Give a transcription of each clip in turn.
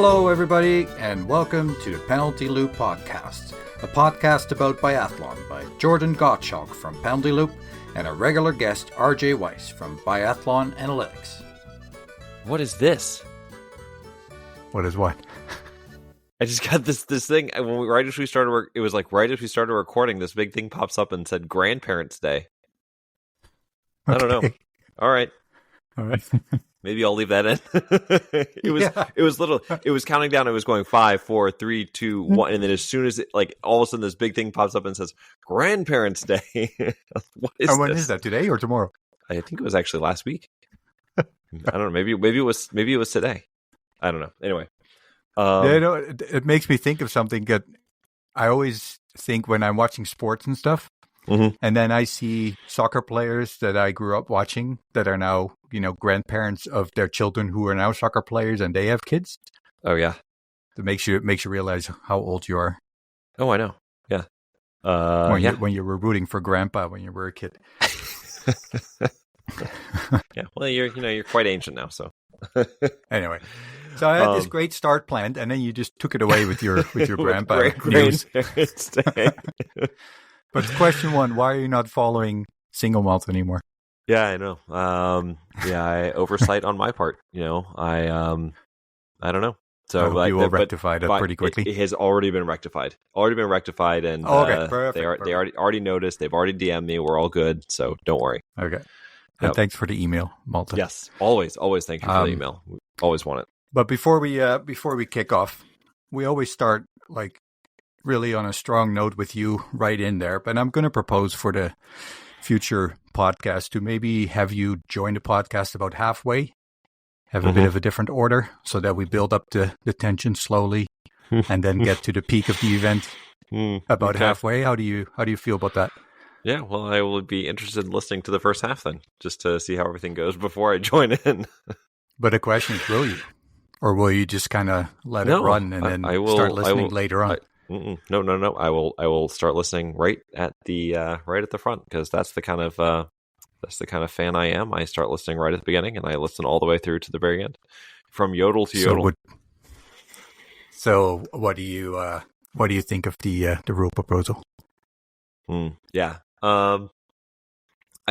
Hello, everybody, and welcome to the Penalty Loop Podcast, a podcast about biathlon by Jordan Gottschalk from Penalty Loop and a regular guest, RJ Weiss from Biathlon Analytics. What is this? What is what? I just got this thing right as we started work. It was like right as we started recording, this big thing pops up and said Grandparents' Day. I don't know. All right. Maybe I'll leave that in. It was counting down. It was going 5, 4, 3, 2, 1, and then as soon as all of a sudden this big thing pops up and says Grandparents' Day. What is when is that? Today or tomorrow? I think it was actually last week. I don't know. Maybe it was today. I don't know. Anyway, it makes me think of something that I always think when I'm watching sports and stuff. Mm-hmm. And then I see soccer players that I grew up watching that are now, grandparents of their children who are now soccer players and they have kids. Oh, yeah. It makes you realize how old you are. Oh, I know. Yeah. When you were rooting for grandpa when you were a kid. Yeah. Well, you're quite ancient now, so. Anyway. So I had this great start planned, and then you just took it away with your grandpa news. But question one, why are you not following single malt anymore? Yeah, I know. I oversight on my part. I don't know. So you will rectify that pretty quickly. It has already been rectified. And perfect, they already noticed. They've already DM'd me. We're all good. So don't worry. Okay. And thanks for the email, Malta. Yes, always thank you for the email. We always want it. But before we kick off, we always start really on a strong note with you right in there. But I'm going to propose for the future podcast to maybe have you join the podcast about halfway, have a bit of a different order so that we build up the tension slowly and then get to the peak of the event about halfway. How do you feel about that? Yeah, well, I will be interested in listening to the first half then, just to see how everything goes before I join in. But the question is, will you? Or will you just kind of let it run and then start listening later on? No. I will start listening right at the front, because that's the kind of fan I am. I start listening right at the beginning and I listen all the way through to the very end, from yodel to yodel. So what do you think of the rule proposal? Yeah. I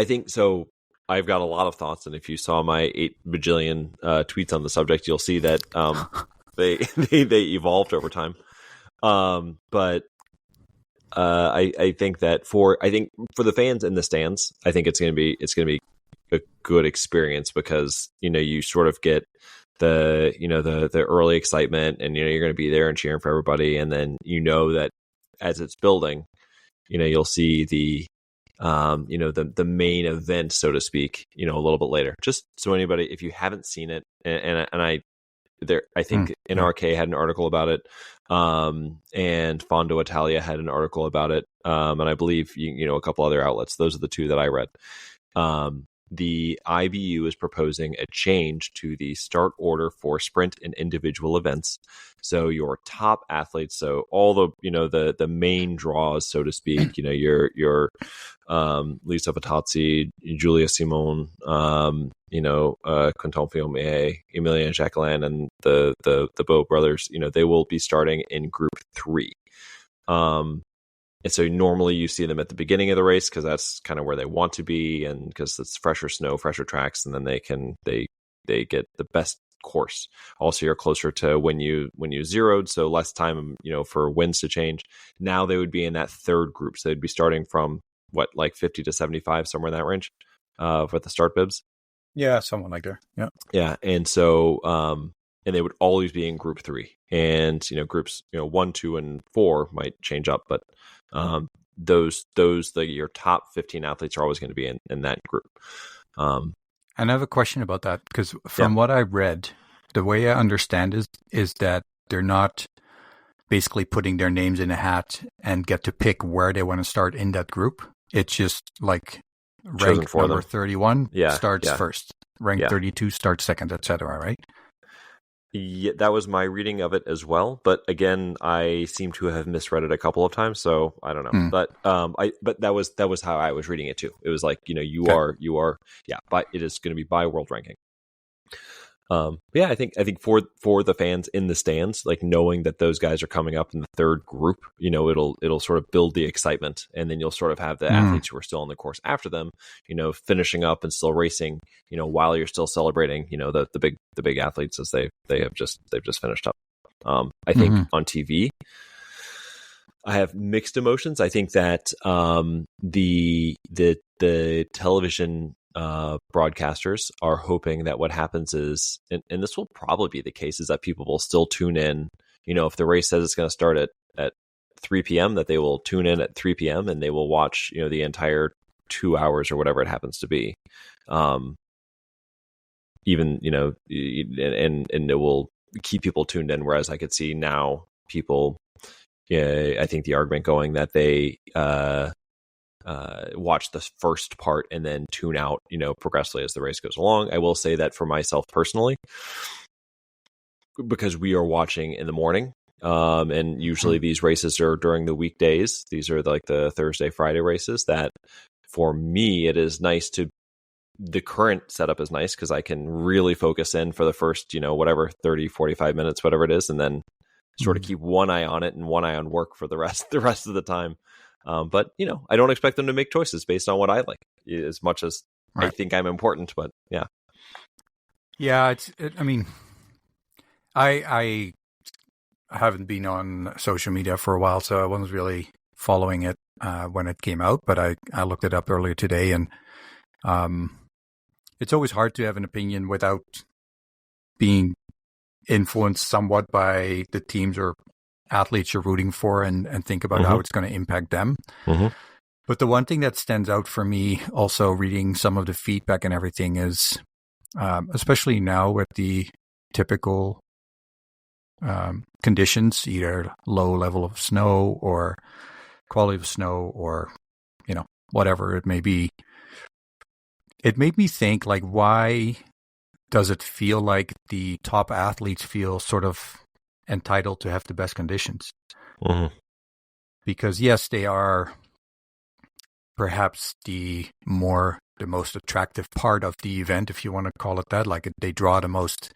think so. I've got a lot of thoughts, and if you saw my 8 bajillion tweets on the subject, you'll see that they evolved over time. But I think that for the fans in the stands, I think it's gonna be a good experience, because you sort of get the early excitement, and you're going to be there and cheering for everybody, and then that as it's building, you'll see the main event, so to speak, a little bit later. Just so anybody, if you haven't seen it, and I think NRK had an article about it, and Fondo Italia had an article about it, and I believe a couple other outlets. Those are the two that I read. The IBU is proposing a change to the start order for sprint and individual events. So your top athletes, so all the main draws, so to speak, your Lisa Patazzi, Julia Simon, Quentin Fiume, Emilien Jacquelin, and the Beau brothers, they will be starting in Group 3. And so normally you see them at the beginning of the race, because that's kind of where they want to be, and because it's fresher snow, fresher tracks, and then they get the best course. Also, you're closer to when you zeroed, so less time for winds to change. Now they would be in that third group, so they'd be starting from 50 to 75, somewhere in that range, for the start bibs. Yeah, someone like that. Yeah, and so and they would always be in Group 3, and groups 1, 2, and 4 might change up, but your top 15 athletes are always going to be in that group. And I have a question about that, because from what I read, the way I understand is that they're not basically putting their names in a hat and get to pick where they want to start in that group. It's just like rank number 31 starts first, rank 32 starts second, etc. Right? Yeah, that was my reading of it as well. But again, I seem to have misread it a couple of times, so I don't know. But that was how I was reading it too. It was like, it is going to be by world ranking. Yeah, I think for the fans in the stands, like knowing that those guys are coming up in the third group, it'll sort of build the excitement, and then you'll sort of have the athletes who are still on the course after them, finishing up and still racing, while you're still celebrating, the big athletes as they've just finished up. I think on TV, I have mixed emotions. I think that the television broadcasters are hoping that what happens is, and this will probably be the case, is that people will still tune in. If the race says it's going to start at 3 p.m., that they will tune in at 3 p.m. and they will watch, the entire 2 hours or whatever it happens to be. Even, and it will keep people tuned in. Whereas I could see now people, I think the argument going that they watch the first part and then tune out, progressively as the race goes along. I will say that for myself personally, because we are watching in the morning, and usually these races are during the weekdays. These are like the Thursday, Friday races. That for me, it is nice the current setup is nice because I can really focus in for the first, 30, 45 minutes, whatever it is, and then sort of keep one eye on it and one eye on work for the rest of the time. But I don't expect them to make choices based on what I like, as much as I think I'm important. But yeah, I mean, I haven't been on social media for a while, so I wasn't really following it when it came out. But I looked it up earlier today, and it's always hard to have an opinion without being influenced somewhat by the teams or athletes you're rooting for, and think about how it's going to impact them. But the one thing that stands out for me, also reading some of the feedback and everything, is especially now with the typical conditions, either low level of snow or quality of snow, or whatever it may be, it made me think, like, why does it feel like the top athletes feel sort of entitled to have the best conditions? Because yes, they are perhaps the most attractive part of the event, if you want to call it that. Like, they draw the most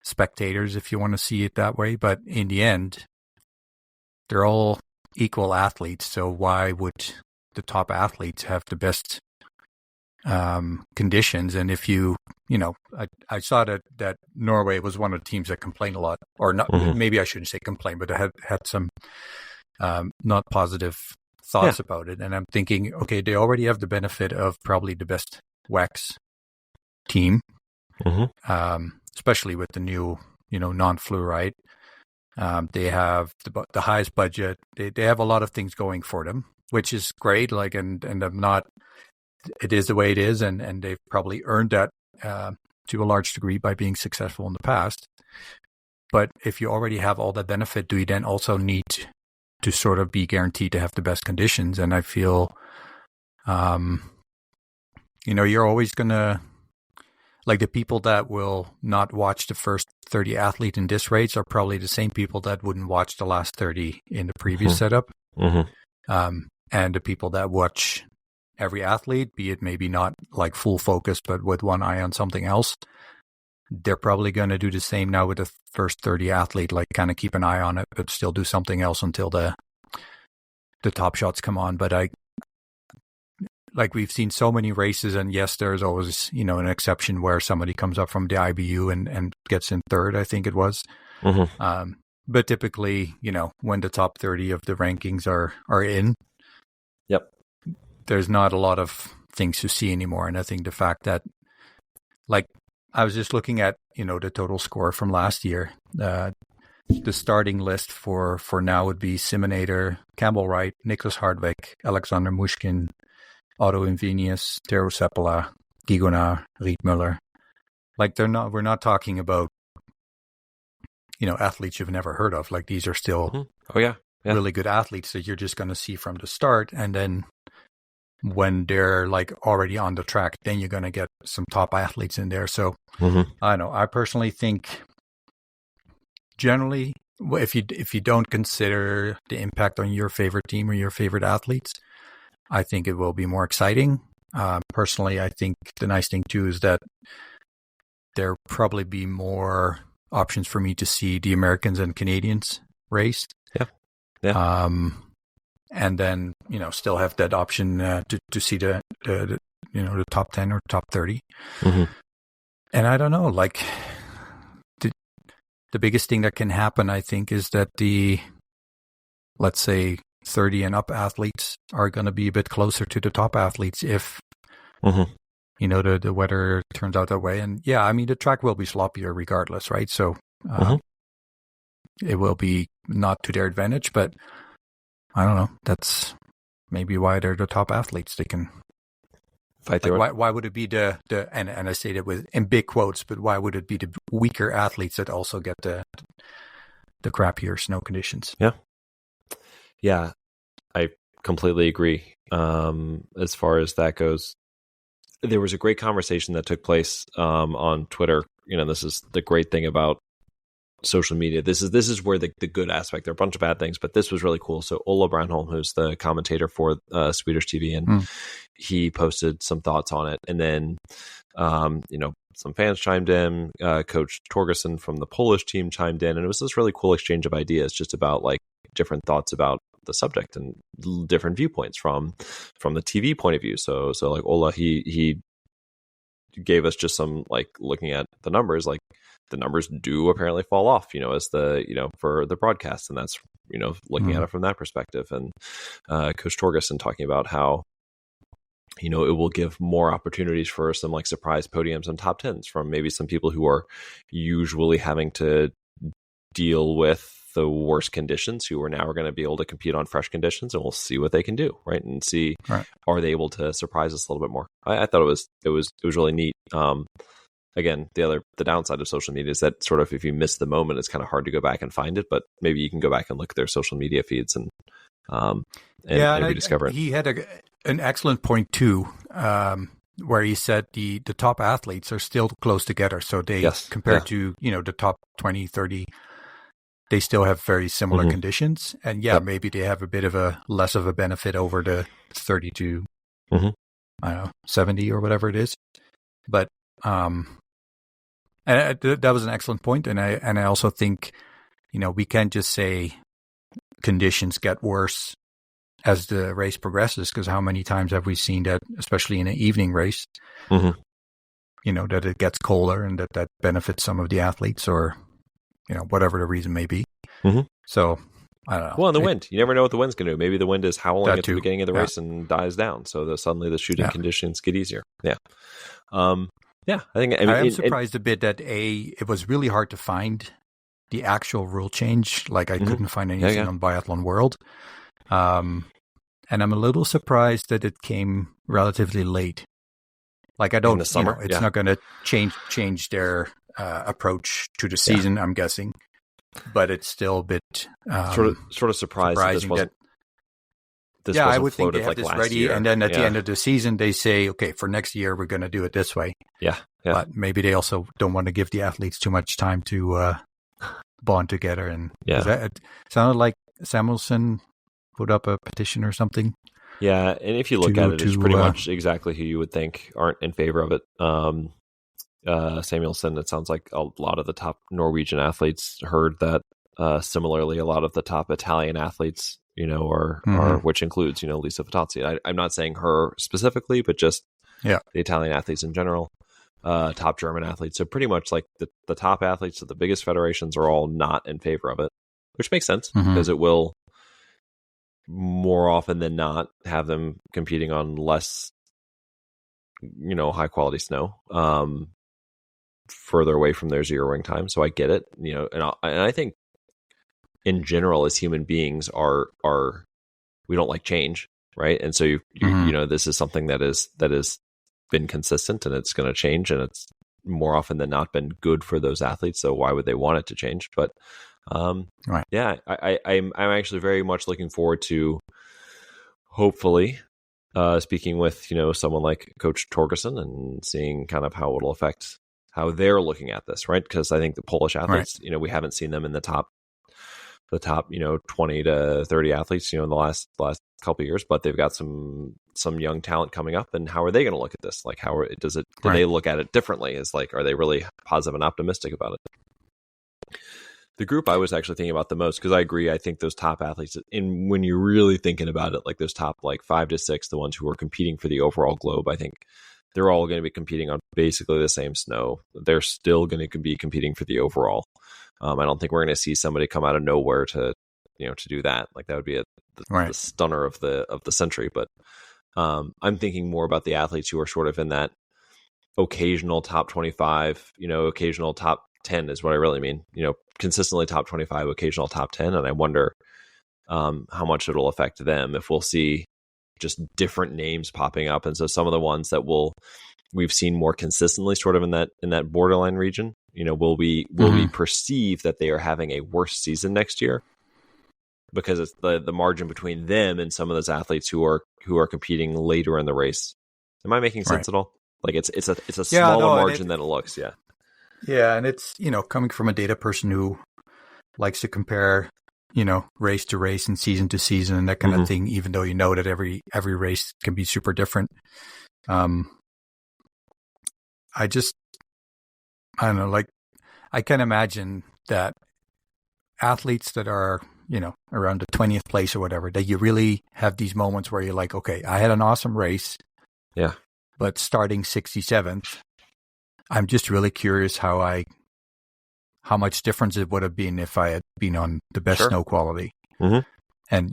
spectators, if you want to see it that way. But in the end, they're all equal athletes. So why would the top athletes have the best conditions? And if I saw that Norway was one of the teams that complained a lot, or not. Maybe I shouldn't say complain, but I had some not positive thoughts about it. And I'm thinking, okay, they already have the benefit of probably the best WEX team, especially with the new, non-fluoride. They have the highest budget. They have a lot of things going for them, which is great. Like, and I'm not. It is the way it is, and they've probably earned that to a large degree by being successful in the past. But if you already have all that benefit, do you then also need to sort of be guaranteed to have the best conditions? And I feel, you're always going to, like, the people that will not watch the first 30 athletes in this race are probably the same people that wouldn't watch the last 30 in the previous setup. And the people that watch every athlete, be it maybe not like full focus, but with one eye on something else, they're probably going to do the same now with the first 30 athlete, like kind of keep an eye on it, but still do something else until the top shots come on. But like we've seen so many races, and yes, there's always, an exception where somebody comes up from the IBU and gets in third, I think it was. But typically, when the top 30 of the rankings are in, there's not a lot of things to see anymore. And I think the fact that, like, I was just looking at, the total score from last year. The starting list for now would be Simonator, Campbell Wright, Niklas Hardwick, Alexander Mushkin, Otto Invenius, Tero Seppala, Gigonard, Riedmüller. Like, we're not talking about, athletes you've never heard of. Like, these are still really good athletes that you're just going to see from the start. And then when they're like already on the track, then you're going to get some top athletes in there. So I don't know. I personally think generally, if you don't consider the impact on your favorite team or your favorite athletes, I think it will be more exciting. Personally, I think the nice thing too is that there probably be more options for me to see the Americans and Canadians race. Yeah. And then, still have that option to see the top 10 or top 30. Mm-hmm. And I don't know, like the biggest thing that can happen, I think, is that let's say 30 and up athletes are going to be a bit closer to the top athletes if, the weather turns out that way. And yeah, I mean, the track will be sloppier regardless, right? So it will be not to their advantage, but I don't know. That's maybe why they're the top athletes. They can fight through it. Why would it be and I say that in big quotes, but why would it be the weaker athletes that also get the crappier snow conditions? Yeah, I completely agree. As far as that goes, there was a great conversation that took place on Twitter. This is the great thing about social media. This is where the good aspect. There are a bunch of bad things, but this was really cool. So Ola Brandholm, who's the commentator for Swedish TV, and he posted some thoughts on it. And then, some fans chimed in. Coach Torgerson from the Polish team chimed in, and it was this really cool exchange of ideas, just about like different thoughts about the subject and different viewpoints from the TV point of view. So like Ola, he gave us just some, like, looking at the numbers, like the numbers do apparently fall off, as for the broadcast. And that's, looking at it from that perspective. And Coach Torgerson talking about how, it will give more opportunities for some like surprise podiums and top tens from maybe some people who are usually having to deal with the worst conditions, who are now going to be able to compete on fresh conditions, and we'll see what they can do, right? And see, are they able to surprise us a little bit more? I thought it was really neat. Again, the downside of social media is that sort of if you miss the moment, it's kind of hard to go back and find it. But maybe you can go back and look at their social media feeds and rediscover it. He had an excellent point too, where he said the top athletes are still close together. So they, compared to, the top 20, 30, they still have very similar conditions. And maybe they have a bit of a less of a benefit over the 30 to, I don't know, 70 or whatever it is. But, and that was an excellent point. And I also think, we can't just say conditions get worse as the race progresses, because how many times have we seen that, especially in an evening race, that it gets colder and that benefits some of the athletes, or, whatever the reason may be. So, I don't know. Well, and the wind. You never know what the wind's going to do. Maybe the wind is howling at the beginning of the race and dies down. So suddenly the shooting conditions get easier. Yeah. I am surprised a bit that it was really hard to find the actual rule change. Like I couldn't find anything on Biathlon World. And I'm a little surprised that it came relatively late. Like I don't, in the summer, it's not going to change their approach to the season, I'm guessing. But it's still a bit sort of surprised that this wasn't. I would think they have like this ready, year. And then at the end of the season, they say, "Okay, for next year, we're going to do it this way." Yeah. But maybe they also don't want to give the athletes too much time to bond together. And it sounded like Samuelson put up a petition or something. Yeah, and if you look at it, it's pretty much exactly who you would think aren't in favor of it. Samuelson, it sounds like a lot of the top Norwegian athletes heard that. Similarly, a lot of the top Italian athletes, are which includes, Lisa Fatazzi. I'm not saying her specifically, but just the Italian athletes in general. Top German athletes. So pretty much like the top athletes of the biggest federations are all not in favor of it, which makes sense because it will more often than not have them competing on less, high quality snow, further away from their zero wing time. So I get it, and I think in general, as human beings we don't like change, right? And so you this is something that is been consistent, and it's going to change, and it's more often than not been good for those athletes. So why would they want it to change? But I'm actually very much looking forward to hopefully speaking with someone like Coach Torgerson and seeing kind of how it'll affect how they're looking at this, right? Because I think the Polish athletes, we haven't seen them in the top top 20 to 30 athletes in the last couple of years, but they've got some young talent coming up. And how are they going to look at this? Like, do they look at it differently? Is like, are they really positive and optimistic about it? The group I was actually thinking about the most, because I agree, I think those top athletes, when you're really thinking about it, like those top like 5 to 6, the ones who are competing for the overall globe, I think they're all going to be competing on basically the same snow. They're still going to be competing for the overall. I don't think we're going to see somebody come out of nowhere to do that. Like that would be the stunner of the century. But I'm thinking more about the athletes who are sort of in that occasional top 25, occasional top 10 is what I really mean. Consistently top 25, occasional top 10. And I wonder how much it'll affect them if we'll see just different names popping up. And so some of the ones that we've seen more consistently sort of in that borderline region, will we perceive that they are having a worse season next year because it's the margin between them and some of those athletes who are competing later in the race. Am I making sense at all? Like it's a smaller margin than it looks. Yeah. Yeah. And it's, coming from a data person who likes to compare, race to race and season to season and that kind of thing, even though that every race can be super different. I don't know, like I can imagine that athletes that are, around the 20th place or whatever, that you really have these moments where you're like, okay, I had an awesome race. Yeah. But starting 67th, I'm just really curious how much difference it would have been if I had been on the best snow quality. Mm-hmm. And,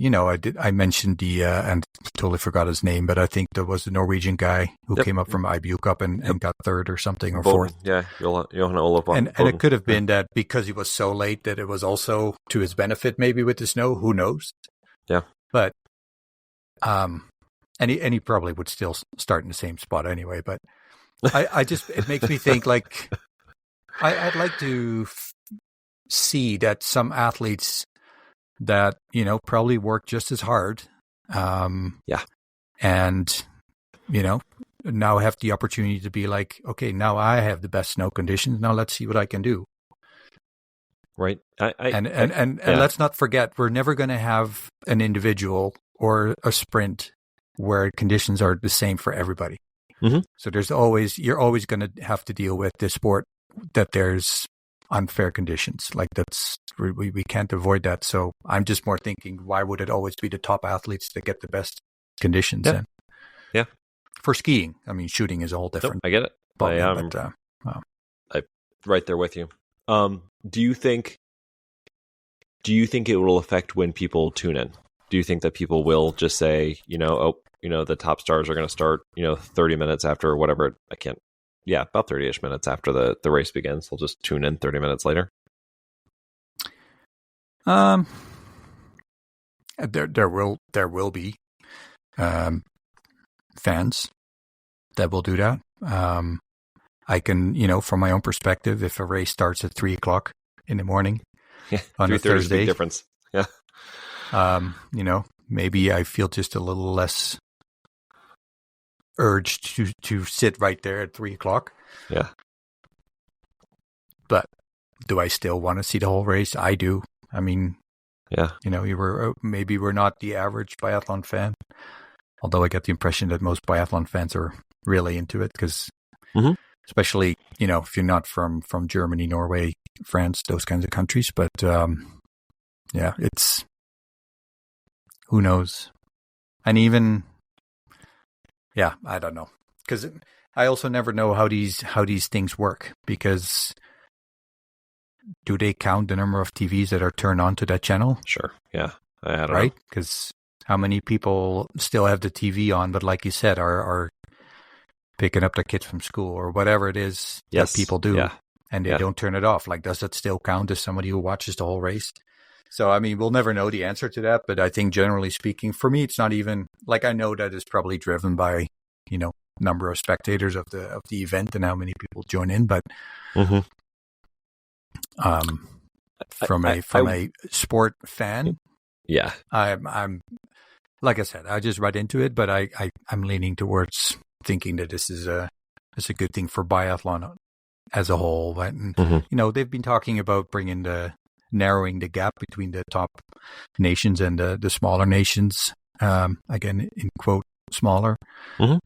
I mentioned and totally forgot his name, but I think there was the Norwegian guy who came up from IBU Cup and got third or something or fourth. Yeah. And it could have been that because he was so late that it was also to his benefit, maybe with the snow, who knows? Yeah. But, and he probably would still start in the same spot anyway, but it makes me think like, I'd like to see that some athletes that, probably work just as hard. And, now have the opportunity to be like, okay, now I have the best snow conditions. Now let's see what I can do. Right. And let's not forget, we're never going to have an individual or a sprint where conditions are the same for everybody. Mm-hmm. So you're always going to have to deal with this sport that there's unfair conditions. Like we can't avoid that. So I'm just more thinking, why would it always be the top athletes that get the best conditions? Yeah. For skiing, I mean, shooting is a whole different. I get it. I'm right there with you. Do you think it will affect when people tune in? Do you think that people will just say, the top stars are going to start, 30 minutes after whatever? About 30-ish minutes after the race begins. They'll just tune in 30 minutes later. There will be fans that will do that. I can, from my own perspective, if a race starts at 3:00 in the morning on a Thursday, big difference. Yeah. Maybe I feel just a little less urged to sit right there at 3:00. Yeah. But do I still want to see the whole race? I do. I mean, yeah. Maybe we're not the average biathlon fan, although I get the impression that most biathlon fans are really into it because, especially, if you're not from Germany, Norway, France, those kinds of countries. But it's, who knows? And even, I don't know, because I also never know how these things work, because do they count the number of TVs that are turned on to that channel? Sure. Yeah. I don't know. Because how many people still have the TV on, but like you said, are picking up their kids from school or whatever it is that people do, and they don't turn it off. Like, does that still count as somebody who watches the whole race? So, I mean, we'll never know the answer to that, but I think generally speaking, for me, it's not even, like, I know that is probably driven by, number of spectators of the event and how many people join in, but from a sport fan, I'm like I said, I just read into it, but I'm leaning towards thinking that this is a good thing for biathlon as a whole. And they've been talking about bringing the narrowing the gap between the top nations and the smaller nations. Again, in quote, smaller. Mm-hmm.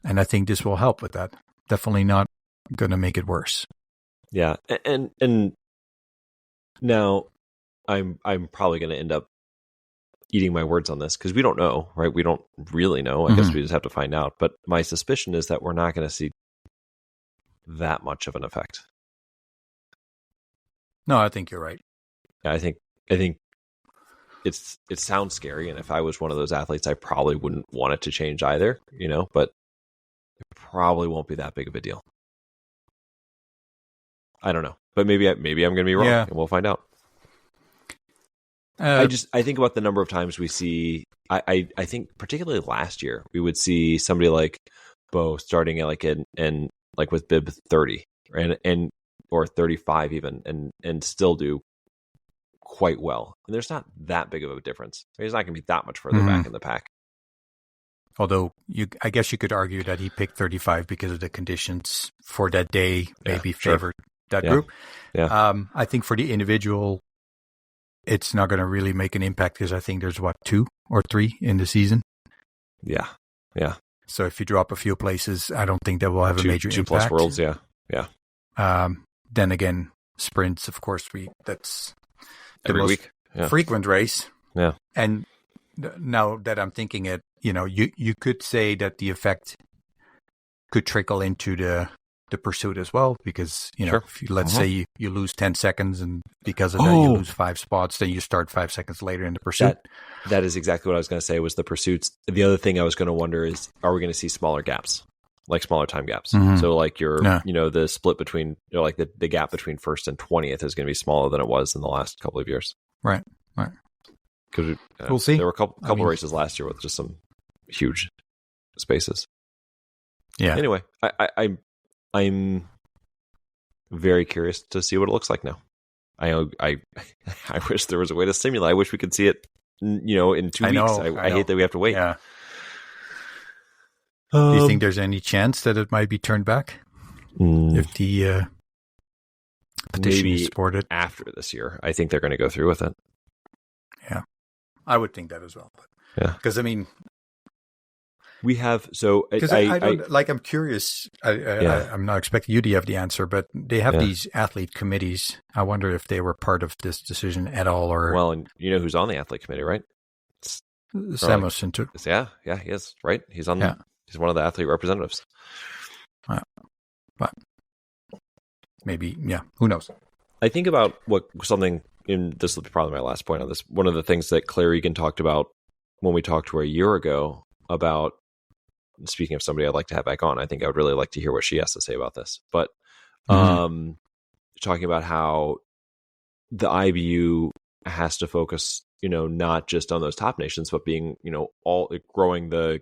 And I think this will help with that. Definitely not going to make it worse. Yeah, and now I'm probably going to end up eating my words on this because we don't know, right? We don't really know. I guess we just have to find out. But my suspicion is that we're not going to see that much of an effect. No, I think you're right. I think it sounds scary, and if I was one of those athletes, I probably wouldn't want it to change either, but it probably won't be that big of a deal. I don't know, but maybe I'm going to be wrong, and we'll find out. I think about the number of times we see. I think particularly last year we would see somebody like Bo starting at like with bib 30 and or 35 even and still do quite well. And there's not that big of a difference. He's not going to be that much further back in the pack. Although I guess you could argue that he picked 35 because of the conditions for that day maybe favored that group. Yeah. I think for the individual, it's not going to really make an impact because I think there's 2 or 3 in the season. Yeah. Yeah. So if you drop a few places, I don't think that will have a major impact. 2+ worlds, yeah. Yeah. Then again, sprints, of course, that's the every most week. Yeah. frequent race. Yeah. And now that I'm thinking it, you could say that the effect could trickle into the pursuit as well, because if let's say you lose 10 seconds and because of that you lose 5 spots, then you start 5 seconds later in the pursuit. That is exactly what I was going to say was the pursuits. The other thing I was going to wonder is, are we going to see smaller gaps, like smaller time gaps? So like the split between like the gap between first and 20th is going to be smaller than it was in the last couple of years. Right. Because we'll see. There were a couple races last year with just some huge spaces. Yeah. Anyway, I'm very curious to see what it looks like now. I wish there was a way to simulate. I wish we could see it, in 2 weeks. I hate that we have to wait. Yeah. Do you think there's any chance that it might be turned back if the petition is supported after this year? I think they're going to go through with it. Yeah, I would think that as well. Yeah, because we have I'm curious. I'm not expecting you to have the answer, but they have these athlete committees. I wonder if they were part of this decision at all, or and you know who's on the athlete committee, right? Samuelson. Yeah, he is, right? He's on. He's one of the athlete representatives. But maybe, who knows? I think about this will be probably my last point on this. One of the things that Claire Egan talked about when we talked to her a year ago about, speaking of somebody I'd like to have back on, I think I would really like to hear what she has to say about this. But talking about how the IBU has to focus, not just on those top nations, but being, all growing the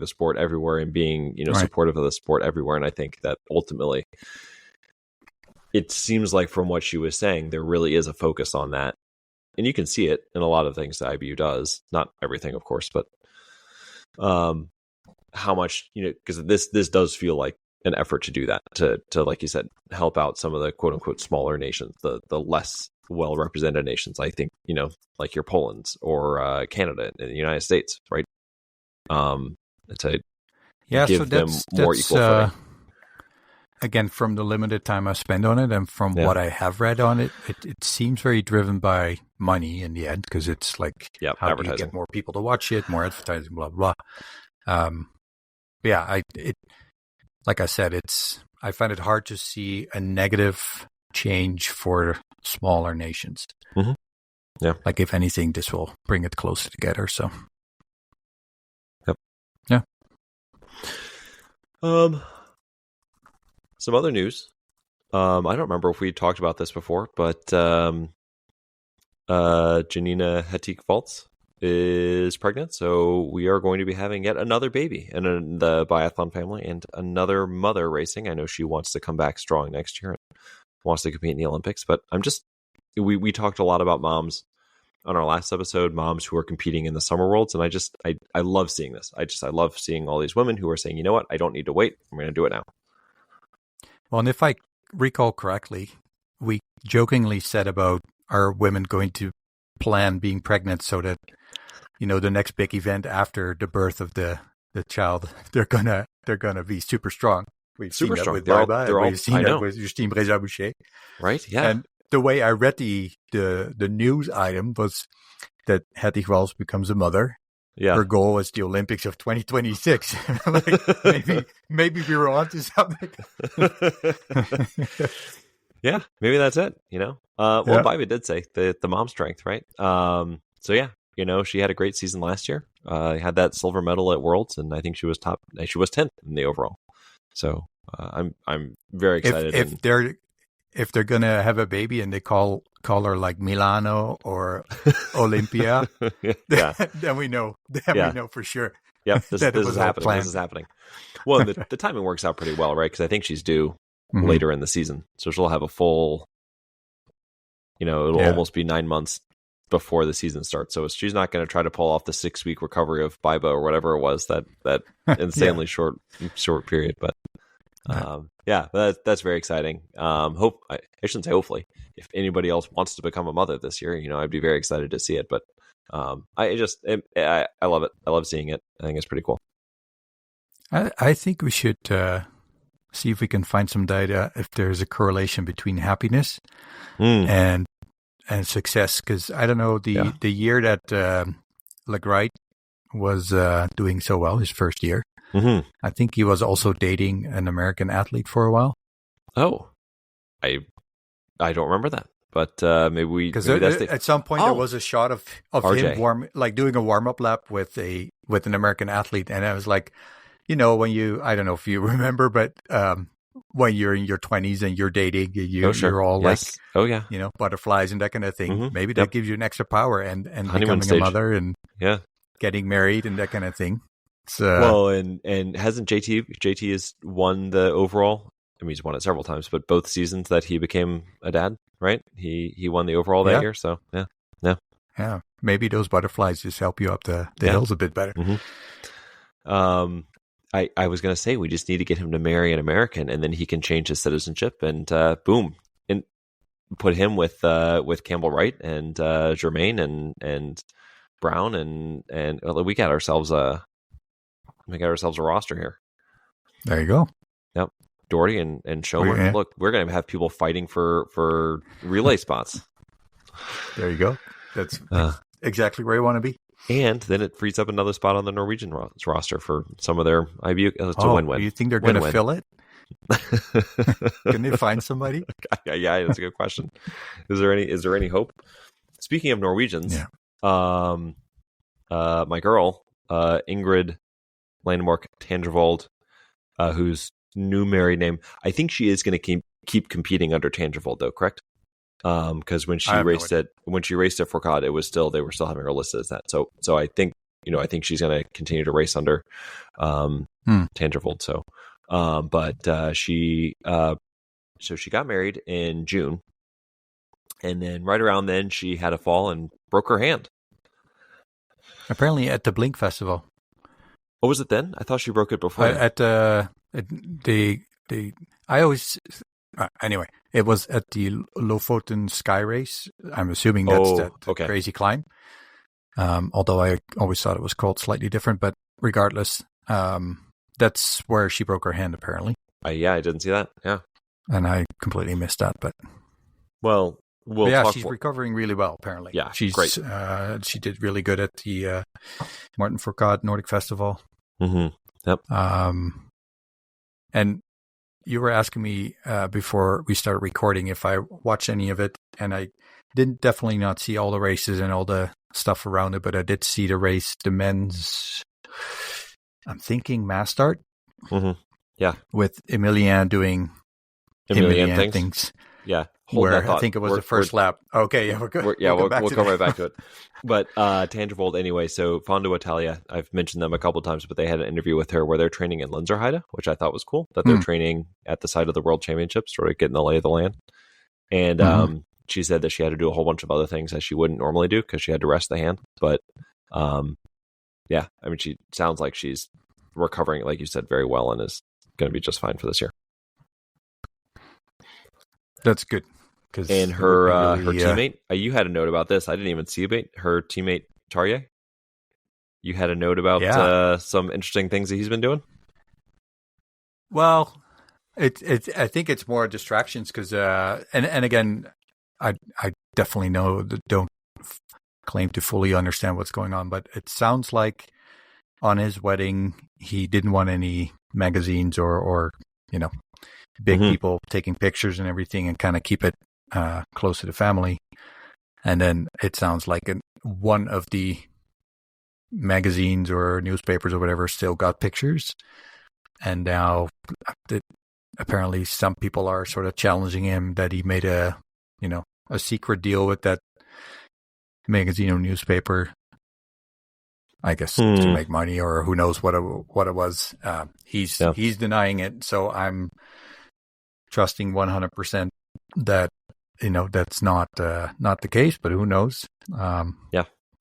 sport everywhere and being, supportive of the sport everywhere. And I think that ultimately, it seems like from what she was saying, there really is a focus on that, and you can see it in a lot of things the IBU does. Not everything, of course, but how much, because this does feel like an effort to do that, to like you said, help out some of the quote unquote smaller nations, the less well represented nations. I think like your Poland's or Canada and the United States, right? To give them more equal footing. Again, from the limited time I spend on it and from what I have read on it, it seems very driven by money in the end, because it's like, how do you get more people to watch it, more advertising, blah, blah. Like I said, I find it hard to see a negative change for smaller nations. Mm-hmm. Yeah. Like, if anything, this will bring it closer together. So. Yep. Yeah. Some other news. I don't remember if we talked about this before, but Janina Hetik-Valtz is pregnant, so we are going to be having yet another baby in the biathlon family and another mother racing. I know she wants to come back strong next year and wants to compete in the Olympics, but we talked a lot about moms on our last episode, moms who are competing in the Summer Worlds, and I love seeing this. I love seeing all these women who are saying, you know what, I don't need to wait, I'm going to do it now. Well, and if I recall correctly, we jokingly said about are women going to plan being pregnant so that, the next big event after the birth of the child, they're gonna be super strong. We've Super seen that strong. with They're Baba. all, We've seen I that know. with Justine Brézard-Boucher. Right? Yeah. And the way I read the news item was that Hetty Wells becomes a mother. Yeah. Her goal is the Olympics of 2026. Like, maybe we were onto something. Yeah, maybe that's it. Well, Biba did say the mom strength, right? So yeah, she had a great season last year. Had that silver medal at Worlds, and I think she was 10th in the overall. So I'm very excited. If they're gonna have a baby and they call her like Milano or Olympia, then we know. We know for sure. Yep, this is happening. Planned. This is happening. Well, the timing works out pretty well, right? Because I think she's due later in the season, so she'll have a full. It'll almost be 9 months before the season starts. So she's not going to try to pull off the 6-week recovery of Biba or whatever it was, that insanely short period. But that's very exciting. I shouldn't say hopefully. If anybody else wants to become a mother this year, I'd be very excited to see it. But I love it. I love seeing it. I think it's pretty cool. I think we should see if we can find some data if there's a correlation between happiness and success. Because I don't know the year that Legright was doing so well, his first year. Mm-hmm. I think he was also dating an American athlete for a while. Oh, I don't remember that, but maybe that's at some point there was a shot of RJ. him doing a warm up lap with an American athlete, and I was like, when I don't know if you remember, but when you're in your 20s and you're dating, you're all like, butterflies and that kind of thing. Mm-hmm. Maybe that gives you an extra power and Honeymoon becoming stage. a mother and getting married and that kind of thing. Well, and hasn't JT has won the overall? I mean, he's won it several times, but both seasons that he became a dad, right? He won the overall that year. So yeah. Maybe those butterflies just help you up the hills a bit better. Mm-hmm. I was going to say we just need to get him to marry an American, and then he can change his citizenship, and boom, and put him with Campbell Wright and Germain and Brown, and we got ourselves a roster here. There you go. Yep, Doherty and Schomer. Look, we're going to have people fighting for relay spots. There you go. That's exactly where you want to be. And then it frees up another spot on the Norwegian roster for some of their IBU. It's a win-win. Do you think they're going to fill it? Can they find somebody? Yeah, that's a good question. Is there any hope? Speaking of Norwegians, my girl Ingrid Landmark Tangervold, whose new married name, I think she is going to keep competing under Tangervold, though. Correct? Because when she raced at Fourcade, they were still having her listed as that. So I think she's going to continue to race under Tangervold. So, but she got married in June, and then right around then she had a fall and broke her hand. Apparently at the Blink Festival. Oh, was it then? I thought she broke it before. Anyway, it was at the Lofoten Sky Race. I'm assuming that's the crazy climb. Although I always thought it was called slightly different, but regardless, that's where she broke her hand apparently. I didn't see that. Yeah, and I completely missed that. But she's recovering really well. Apparently, she's great. She did really good at the Martin Fourcade Nordic Festival. Mm-hmm. Yep. And you were asking me before we started recording if I watched any of it, and I didn't definitely not see all the races and all the stuff around it, but I did see the race, the men's, I'm thinking mass start. Mm-hmm. Yeah. With Emilien doing Emilien things. Yeah. Where I think it was the first lap. Okay, yeah, we're good. We'll come right back to it. But Tangervold, anyway, so Fondo Italia, I've mentioned them a couple of times, but they had an interview with her where they're training in Lenzerheide, which I thought was cool, that they're training at the site of the World Championships, sort of getting the lay of the land. And she said that she had to do a whole bunch of other things that she wouldn't normally do because she had to rest the hand. But she sounds like she's recovering, like you said, very well and is going to be just fine for this year. That's good. because And it would be her really teammate, you had a note about this. I didn't even see it. Her teammate Tarye, you had a note about some interesting things that he's been doing. Well, I think it's more distractions because and again, I definitely don't claim to fully understand what's going on, but it sounds like on his wedding he didn't want any magazines or big people taking pictures and everything, and kind of keep it close to the family. And then it sounds like one of the magazines or newspapers or whatever still got pictures, and now apparently some people are sort of challenging him that he made a secret deal with that magazine or newspaper, I guess, to make money, or who knows what it was. He's denying it, so I'm trusting 100% that that's not the case. But who knows?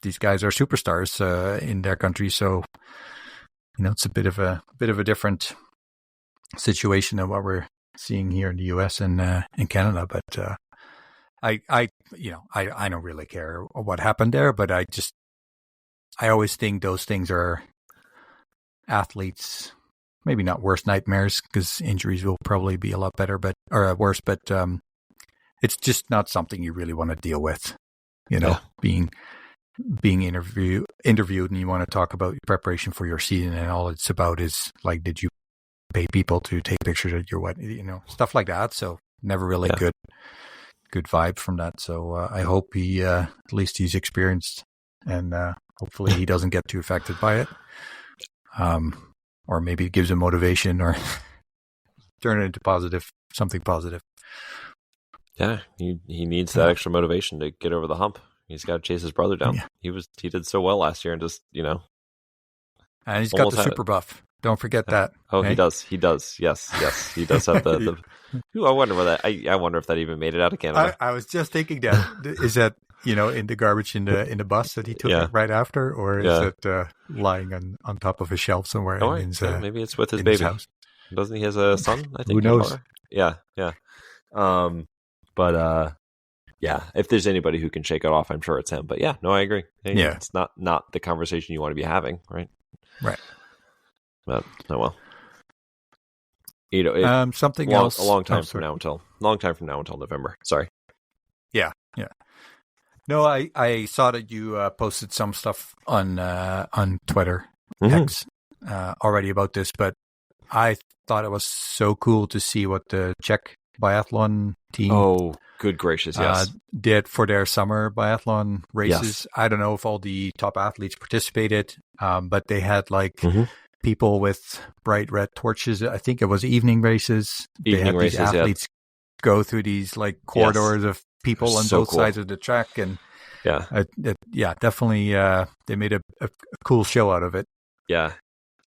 These guys are superstars in their country, so it's a bit of a different situation than what we're seeing here in the U.S. and in Canada. But I don't really care what happened there, but I always think those things are athletes' maybe not worst nightmares, because injuries will probably be a lot better, or worse. But it's just not something you really want to deal with. Being interviewed, and you want to talk about preparation for your season, and all it's about is like, did you pay people to take pictures at your wedding? Stuff like that. So never really good vibe from that. So I hope he at least he's experienced, and hopefully he doesn't get too affected by it. Or maybe it gives him motivation, or turn it into something positive. Yeah, he needs that extra motivation to get over the hump. He's got to chase his brother down. Yeah. He did so well last year, and just and he's got the super buff. Don't forget that. Oh, hey? He does. Yes, he does have the. Ooh, I wonder whether I wonder if that even made it out of Canada. I was just thinking that is that in the garbage in the bus that he took it right after, or is it lying on top of a shelf somewhere? Maybe it's with his baby. House. Doesn't he has a son? I think. Who knows? Yeah. But if there's anybody who can shake it off, I'm sure it's him. But I agree. It's not the conversation you want to be having, right? Right. But well, something else. A long time from now until November. Sorry. Yeah. No, I saw that you posted some stuff on Twitter X already about this, but I thought it was so cool to see what the Czech biathlon team. Oh, good gracious! Yes, did for their summer biathlon races. Yes. I don't know if all the top athletes participated, but they had people with bright red torches. I think it was evening races. They had these athletes go through these corridors of people on both sides of the track, and definitely they made a cool show out of it. Yeah,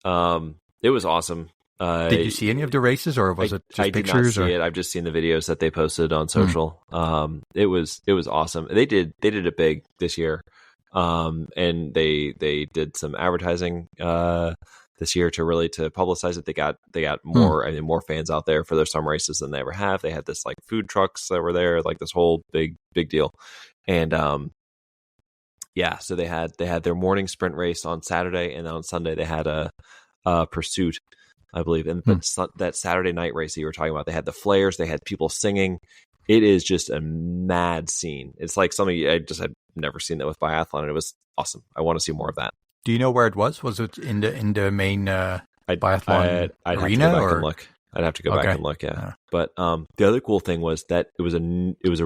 it was awesome. Did you see any of the races, or was it just pictures? I did not see it. I've just seen the videos that they posted on social. It was awesome. They did it big this year, and they did some advertising this year to publicize it. They got more fans out there for their summer races than they ever have. They had this food trucks that were there, this whole big deal, and so they had their morning sprint race on Saturday, and then on Sunday they had a pursuit, I believe. And that Saturday night race that you were talking about, they had the flares, they had people singing. It is just a mad scene. It's like something I just had never seen that with biathlon, and it was awesome. I want to see more of that. Do you know where it was? Was it in the main biathlon arena? I'd have to go back and look. Yeah. But the other cool thing was that it was a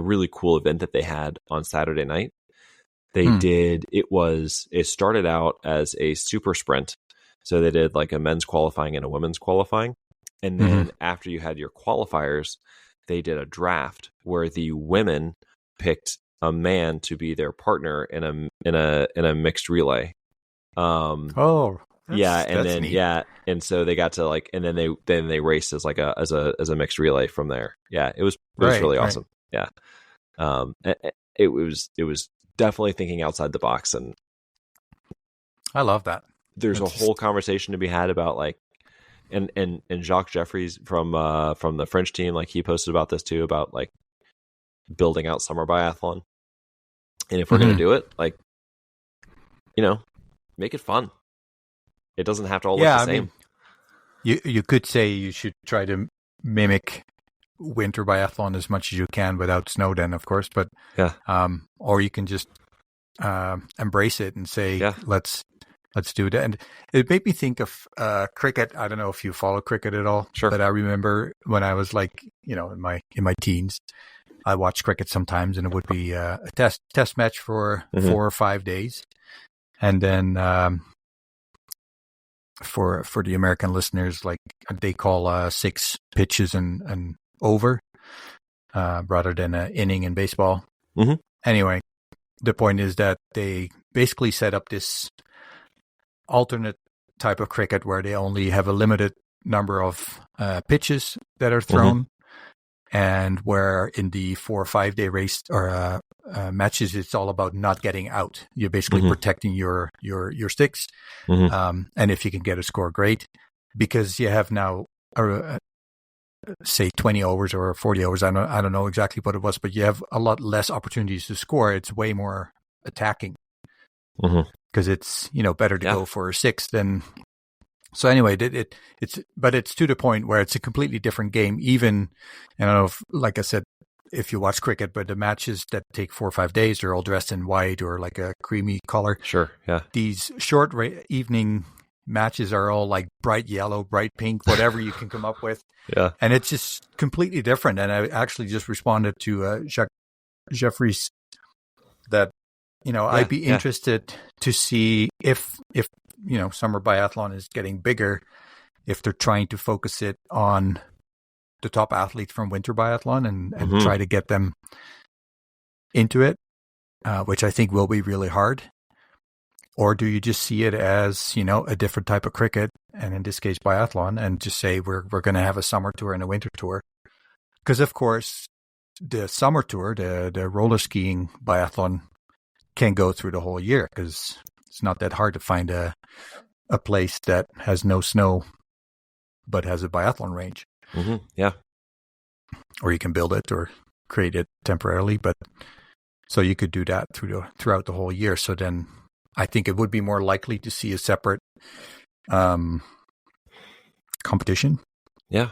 really cool event that they had on Saturday night. They did. It started out as a super sprint. So they did a men's qualifying and a women's qualifying. And then after you had your qualifiers, they did a draft where the women picked a man to be their partner in a mixed relay. And so they got to and then they raced as a mixed relay from there. Yeah, it was really awesome. Yeah. It was definitely thinking outside the box, and I love that. There's a whole conversation to be had about and Jacques Jeffries from the French team, he posted about this too, about building out summer biathlon. And if we're going to do it, like, make it fun. It doesn't have to all look the same. You could say you should try to mimic winter biathlon as much as you can without snow then, of course, but or you can just embrace it and say let's do that. And it made me think of cricket. I don't know if you follow cricket at all. Sure. But I remember when I was like, in my teens, I watched cricket sometimes, and it would be a test match for 4 or 5 days, and then for the American listeners, like they call 6 pitches and over rather than an inning in baseball. Mm-hmm. Anyway, the point is that they basically set up this alternate type of cricket where they only have a limited number of pitches that are thrown, and where in the 4 or 5 day race or matches, it's all about not getting out. You're basically protecting your sticks, and if you can get a score, great, because you have now say 20 overs or 40 overs. I don't know exactly what it was, but you have a lot less opportunities to score. It's way more attacking because it's better to go for a 6 than. So anyway, it's to the point where it's a completely different game. Even, I don't know if, like I said, if you watch cricket, but the matches that take 4 or 5 days, they're all dressed in white or like a creamy color. Sure, yeah. These short evening matches are all like bright yellow, bright pink, whatever you can come up with. Yeah. And it's just completely different. And I actually just responded to Jeffries that, I'd be interested to see if summer biathlon is getting bigger, if they're trying to focus it on the top athletes from winter biathlon and try to get them into it, which I think will be really hard. Or do you just see it as, a different type of cricket, and in this case biathlon, and just say we're going to have a summer tour and a winter tour? Because of course the summer tour, the roller skiing biathlon, can go through the whole year, because it's not that hard to find a place that has no snow but has a biathlon range. Yeah. Or you can build it or create it temporarily, but so you could do that throughout the whole year. So then I think it would be more likely to see a separate competition. Yeah.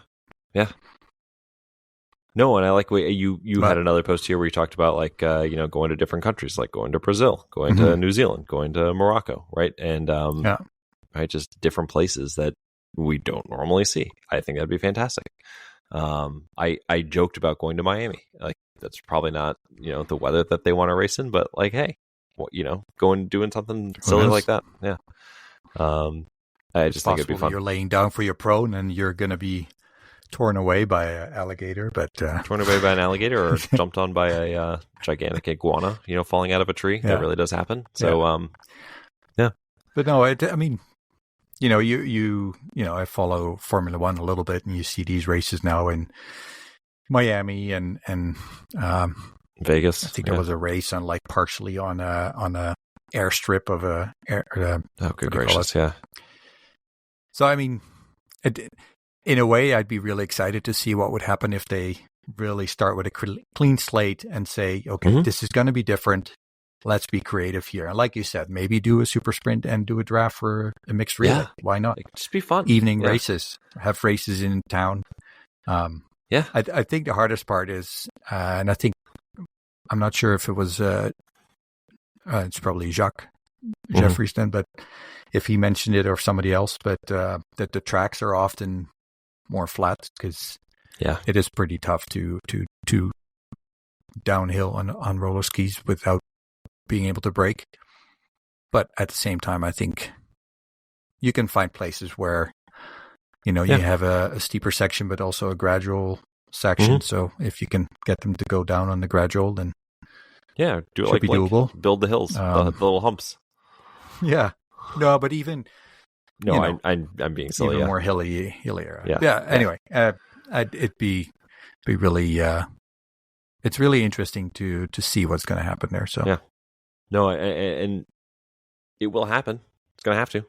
No, and I like you had another post here where you talked about like going to different countries, like going to Brazil, going to New Zealand, going to Morocco, right? And right, just different places that we don't normally see. I think that'd be fantastic. I joked about going to Miami. Like, that's probably not the weather that they want to race in, but like, hey, going doing something silly like that. Yeah. I just think it'd be fun. You're laying down for your pro, and then you're going to be torn away by an alligator, but torn away by an alligator or jumped on by a gigantic iguana, falling out of a tree. That really does happen. So, yeah. But no, I mean, I follow Formula One a little bit, and you see these races now in Miami and Vegas. I think there was a race on partially on a airstrip of a. Oh, good gracious! Yeah. So I mean, in a way, I'd be really excited to see what would happen if they really start with a clean slate and say, okay, this is going to be different. Let's be creative here. And like you said, maybe do a super sprint and do a draft for a mixed relay. Yeah. Why not? It could just be fun. Evening races, have races in town. I think the hardest part is, and I think, I'm not sure if it was, it's probably Jacques Jeffries then, but if he mentioned it or somebody else, but that the tracks are often more flat, because it is pretty tough to downhill on roller skis without being able to brake. But at the same time, I think you can find places where you have a steeper section but also a gradual section. So if you can get them to go down on the gradual, then do it like doable. Build the hills, the little humps. No, but even I'm being silly. Even more hillier. Anyway, it'd be really. It's really interesting to see what's going to happen there. So no, and it will happen. It's going to have to.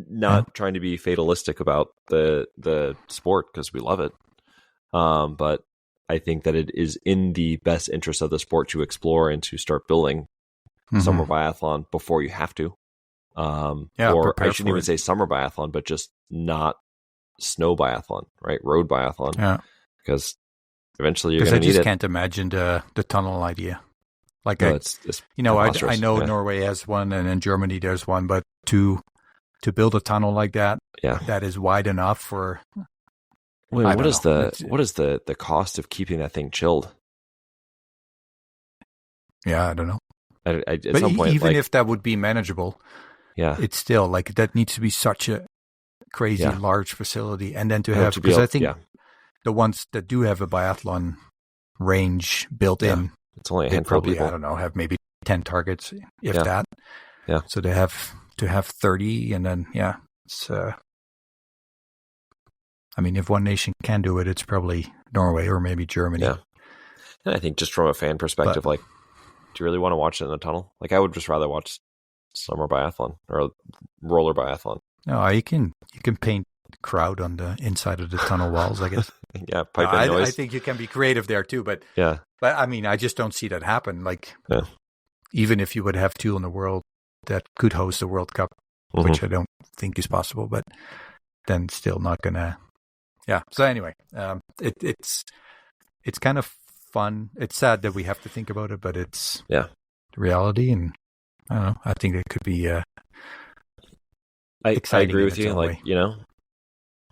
Not trying to be fatalistic about the sport, because we love it. But I think that it is in the best interest of the sport to explore and to start building Mm-hmm. summer biathlon before you have to. Or I shouldn't even say summer biathlon, but just not snow biathlon, right? Road biathlon. Yeah. Because eventually you're going to need it. I just can't imagine the tunnel idea. Like, No, it's I preposterous. know Norway has one, and in Germany there's one, but to build a tunnel like that, that is wide enough for. Wait, what is the cost of keeping that thing chilled? Yeah, I don't know. At but some point, even if that would be manageable, it's still like that needs to be such a crazy large facility, and then to have, because I think the ones that do have a biathlon range built in, it's only a handful of people. I don't know, have maybe 10 targets, if that. Yeah. So they have to have 30, and then it's. I mean, if one nation can do it, it's probably Norway or maybe Germany. Yeah. And I think just from a fan perspective, like, do you really want to watch it in a tunnel? Like, I would just rather watch summer biathlon or roller biathlon. No, you can paint crowd on the inside of the tunnel walls, I guess. Pipe in noise. I think you can be creative there too, but I mean, I just don't see that happen. Like, even if you would have two in the world that could host the World Cup, which I don't think is possible, but then still not gonna. Yeah. So anyway, it's kind of fun. It's sad that we have to think about it, but it's the reality, and I don't know. I think it could be exciting. I agree with you. Like,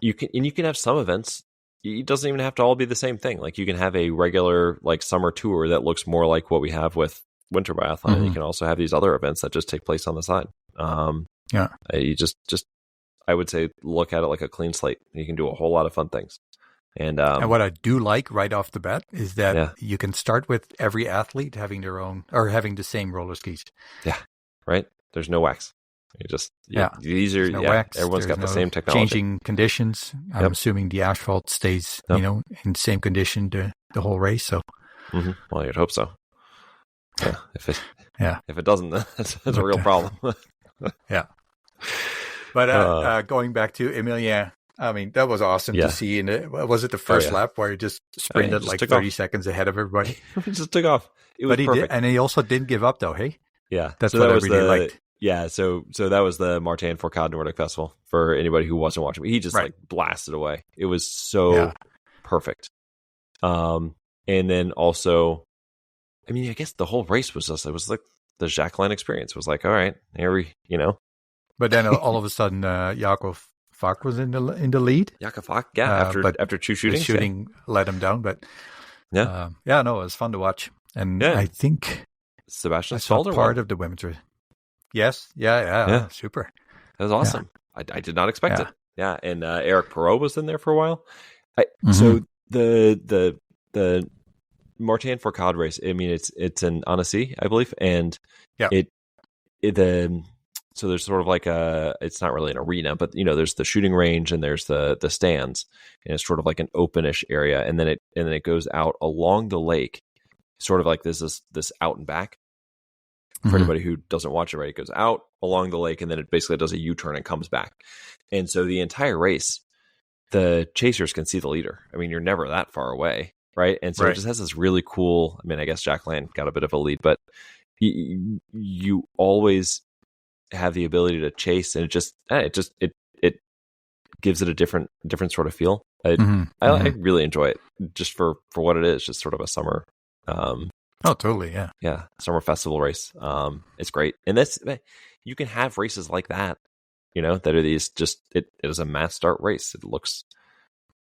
you can have some events. It doesn't even have to all be the same thing. Like, you can have a regular like summer tour that looks more like what we have with winter biathlon, and you can also have these other events that just take place on the side. You just I would say look at it like a clean slate. You can do a whole lot of fun things. And what I do like right off the bat is that you can start with every athlete having their own or having the same roller skis. Yeah, right. There's no wax. These are no wax. Everyone's got the same technology. Changing conditions. I'm assuming the asphalt stays, in the same condition the whole race. So, well, you'd hope so. Yeah. If it doesn't, that's a real problem. But going back to Emilien, I mean, that was awesome to see. And was it the first lap where he just sprinted like 30 seconds ahead of everybody? He just took off. It was perfect. He did, and he also didn't give up, though. Hey, that's so what I really liked. Yeah, so that was the Martin Fourcade Nordic Festival for anybody who wasn't watching. He just like blasted away. It was so perfect. And then also, I mean, I guess the whole race was like the Jacqueline experience. It was like, all right, here we, But then all of a sudden, Jakob Falk was in the lead. Jakob Falk, after two shootings. The shooting let him down, but it was fun to watch. And I think Sebastian saw Stalder part of the women's race. Yes, super. That was awesome. I did not expect it. Yeah, and Eric Perot was in there for a while. So the Martin Fourcade race, I mean, it's in Annecy, I believe, and so there's sort of like it's not really an arena, but there's the shooting range and there's the stands, and it's sort of like an openish area, and then it goes out along the lake, sort of like this out and back. For anybody who doesn't watch it, right, it goes out along the lake, and then it basically does a U-turn and comes back. And so the entire race, the chasers can see the leader. I mean, you're never that far away, right? And so it just has this really cool. I mean, I guess Jack Land got a bit of a lead, but you always have the ability to chase, and it gives it a different sort of feel. I really enjoy it just for what it is, just sort of a summer. Oh, totally, yeah. Yeah, summer festival race. It's great. And you can have races like that, that are these just, it is a mass start race. It looks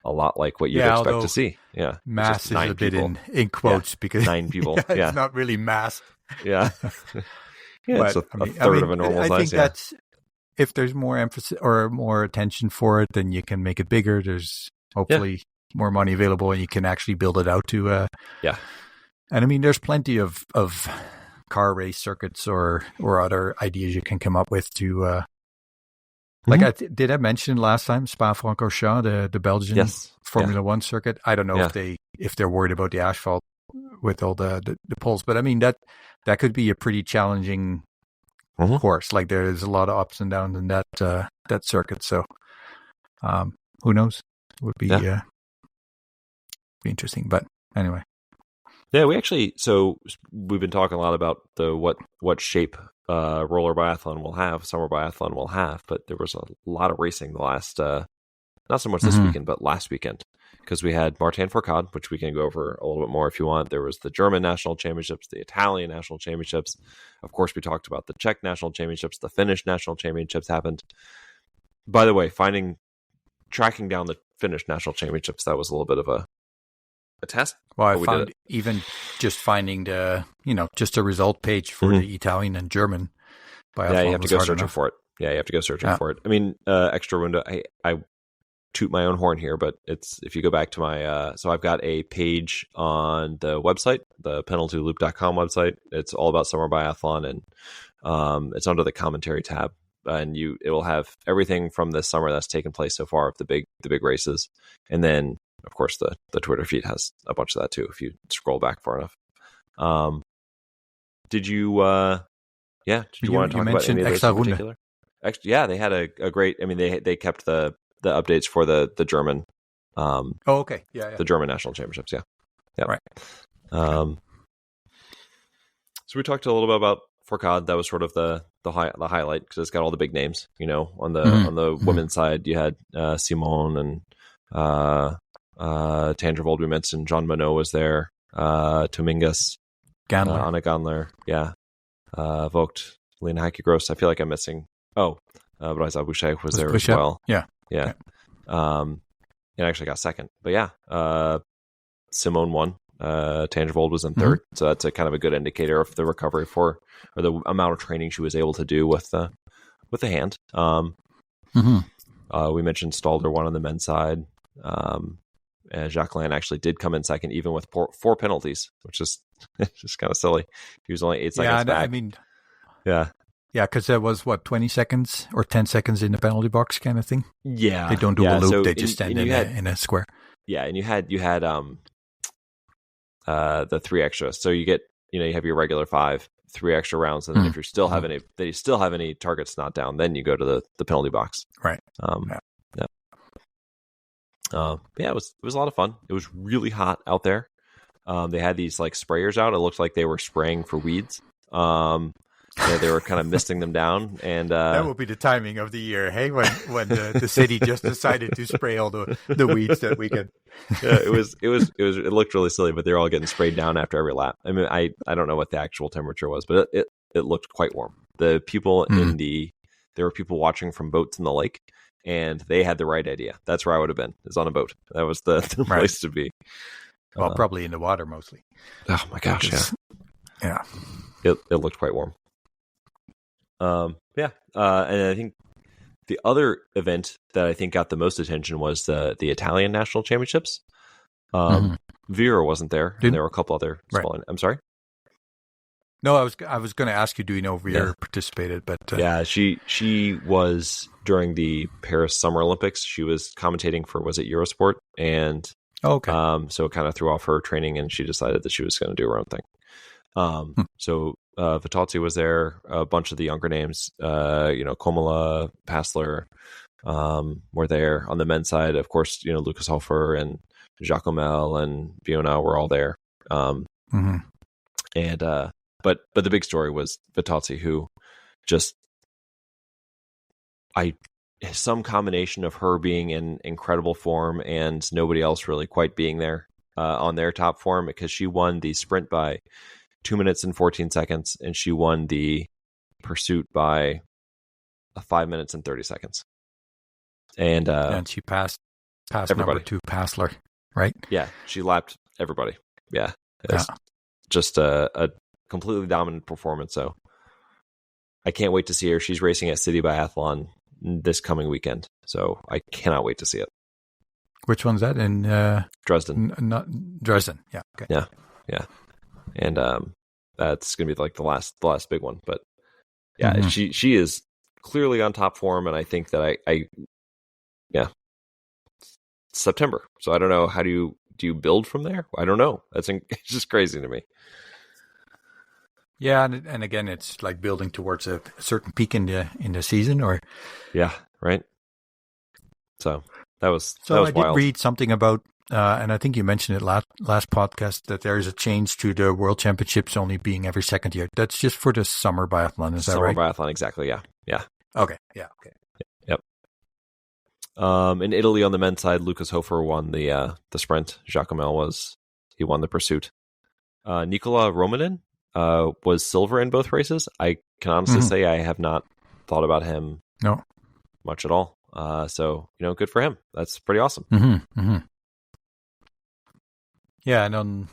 a lot like what you'd expect to see. Yeah. Mass is a bit in quotes because 9 people. It's not really mass. Yeah. It's a third of a normal size. I think that's, if there's more emphasis or more attention for it, then you can make it bigger. There's hopefully more money available, and you can actually build it out to And I mean, there's plenty of car race circuits or other ideas you can come up with to, like did I mention last time Spa-Francorchamps, the Belgian Formula One circuit? I don't know if they're worried about the asphalt with all the poles, but I mean that could be a pretty challenging course. Like there's a lot of ups and downs in that circuit, so who knows? It would be interesting, but. anyway. Yeah, we've been talking a lot about what shape roller biathlon will have, summer biathlon will have, but there was a lot of racing the last, not so much this weekend, but last weekend, because we had Martin Fourcade, which we can go over a little bit more if you want. There was the German National Championships, the Italian National Championships. Of course, we talked about the Czech National Championships, the Finnish National Championships happened. By the way, tracking down the Finnish National Championships, that was a little bit of a test. Well, I found even just finding just a result page for the Italian and German biathlon. Yeah, you have to go searching for it. Yeah, you have to go searching for it. I mean, extra window. I toot my own horn here, but if you go back to my so I've got a page on the website, the penaltyloop.com website. It's all about summer biathlon, and it's under the commentary tab, and it will have everything from this summer that's taken place so far of the big races, and then of course the Twitter feed has a bunch of that too if you scroll back far enough. Did you want to talk about any of those in particular? Yeah, they had a great. I mean, they kept the updates for the German. Okay. Yeah. The German National Championships. Yeah. Right. So we talked a little bit about Fourcade. That was sort of the highlight because it's got all the big names. On the women's side, you had Simone and Tangervold. We mentioned Jean Monod was there. Dominguez, Anna Gandler. Yeah. Vogt, Lena Heike-Gross. I feel like I'm missing. Bryza Boucher was there as well. Yeah. Yeah. And actually got second. But yeah, Simone won. Tangervold was in third. So that's a kind of a good indicator of the recovery or the amount of training she was able to do with the hand. We mentioned Stalder won on the men's side. And Jacqueline actually did come in second, even with four penalties, which is just kind of silly. He was only 8 seconds back. I mean, yeah. Yeah, because there was, 20 seconds or 10 seconds in the penalty box kind of thing? Yeah. They don't do a loop, they just stand in a square. Yeah, and you had the 3 extra. So you get, you have your regular 5, 3 extra rounds, and then if you still have any targets not down, then you go to the penalty box. Right. It was a lot of fun. It was really hot out there. They had these like sprayers out. It looked like they were spraying for weeds. They were kind of misting them down, and that will be the timing of the year, hey, when the city just decided to spray all the weeds that weekend. Yeah, it looked really silly, but they're all getting sprayed down after every lap. I mean, I don't know what the actual temperature was, but it looked quite warm. The people there were people watching from boats in the lake, and they had the right idea. That's where I would have been, is on a boat. That was the place to be. Well, probably in the water mostly. Oh my gosh, yeah. It looked quite warm. And I think the other event that I think got the most attention was the Italian National Championships. Vera wasn't there, and there were a couple other small. Right. I'm sorry. No, I was going to ask you, do you know if Vera participated? But yeah, she was during the Paris Summer Olympics. She was commentating for, was it Eurosport? And so it kind of threw off her training, and she decided that she was going to do her own thing. So Vitozzi was there, a bunch of the younger names, Komola, Passler, were there. On the men's side, of course, Lucas Hofer and Jacques Omel and Biona were all there. And but the big story was Vitozzi, who just some combination of her being in incredible form and nobody else really quite being there on their top form, because she won the sprint by 2 minutes and 14 seconds, and she won the pursuit by 5 minutes and 30 seconds. And she passed everybody. Number 2 Passler, right? Yeah, she lapped everybody. Yeah, it's just a completely dominant performance. So I can't wait to see her. She's racing at City Biathlon this coming weekend, so I cannot wait to see it. Which one's that? In Dresden. Not Dresden. Yeah. Okay. Yeah. And that's going to be like the last big one. But yeah, she is clearly on top form, and I think that September. So I don't know, how do you build from there? I don't know. It's just crazy to me. Yeah, and again, it's like building towards a certain peak in the season, or yeah, right. So that was I wild. did read something about and I think you mentioned it last podcast that there is a change to the World Championships only being every second year. That's just for the summer biathlon, is that right? Summer biathlon, exactly. Yeah. Okay. Yeah. Okay. Yep. In Italy, on the men's side, Lucas Hofer won the sprint. Jacomel won the pursuit. Nikola Romanin was silver in both races. I can honestly say I have not thought about him much at all. So good for him. That's pretty awesome. Mm-hmm. Mm-hmm. Yeah, and on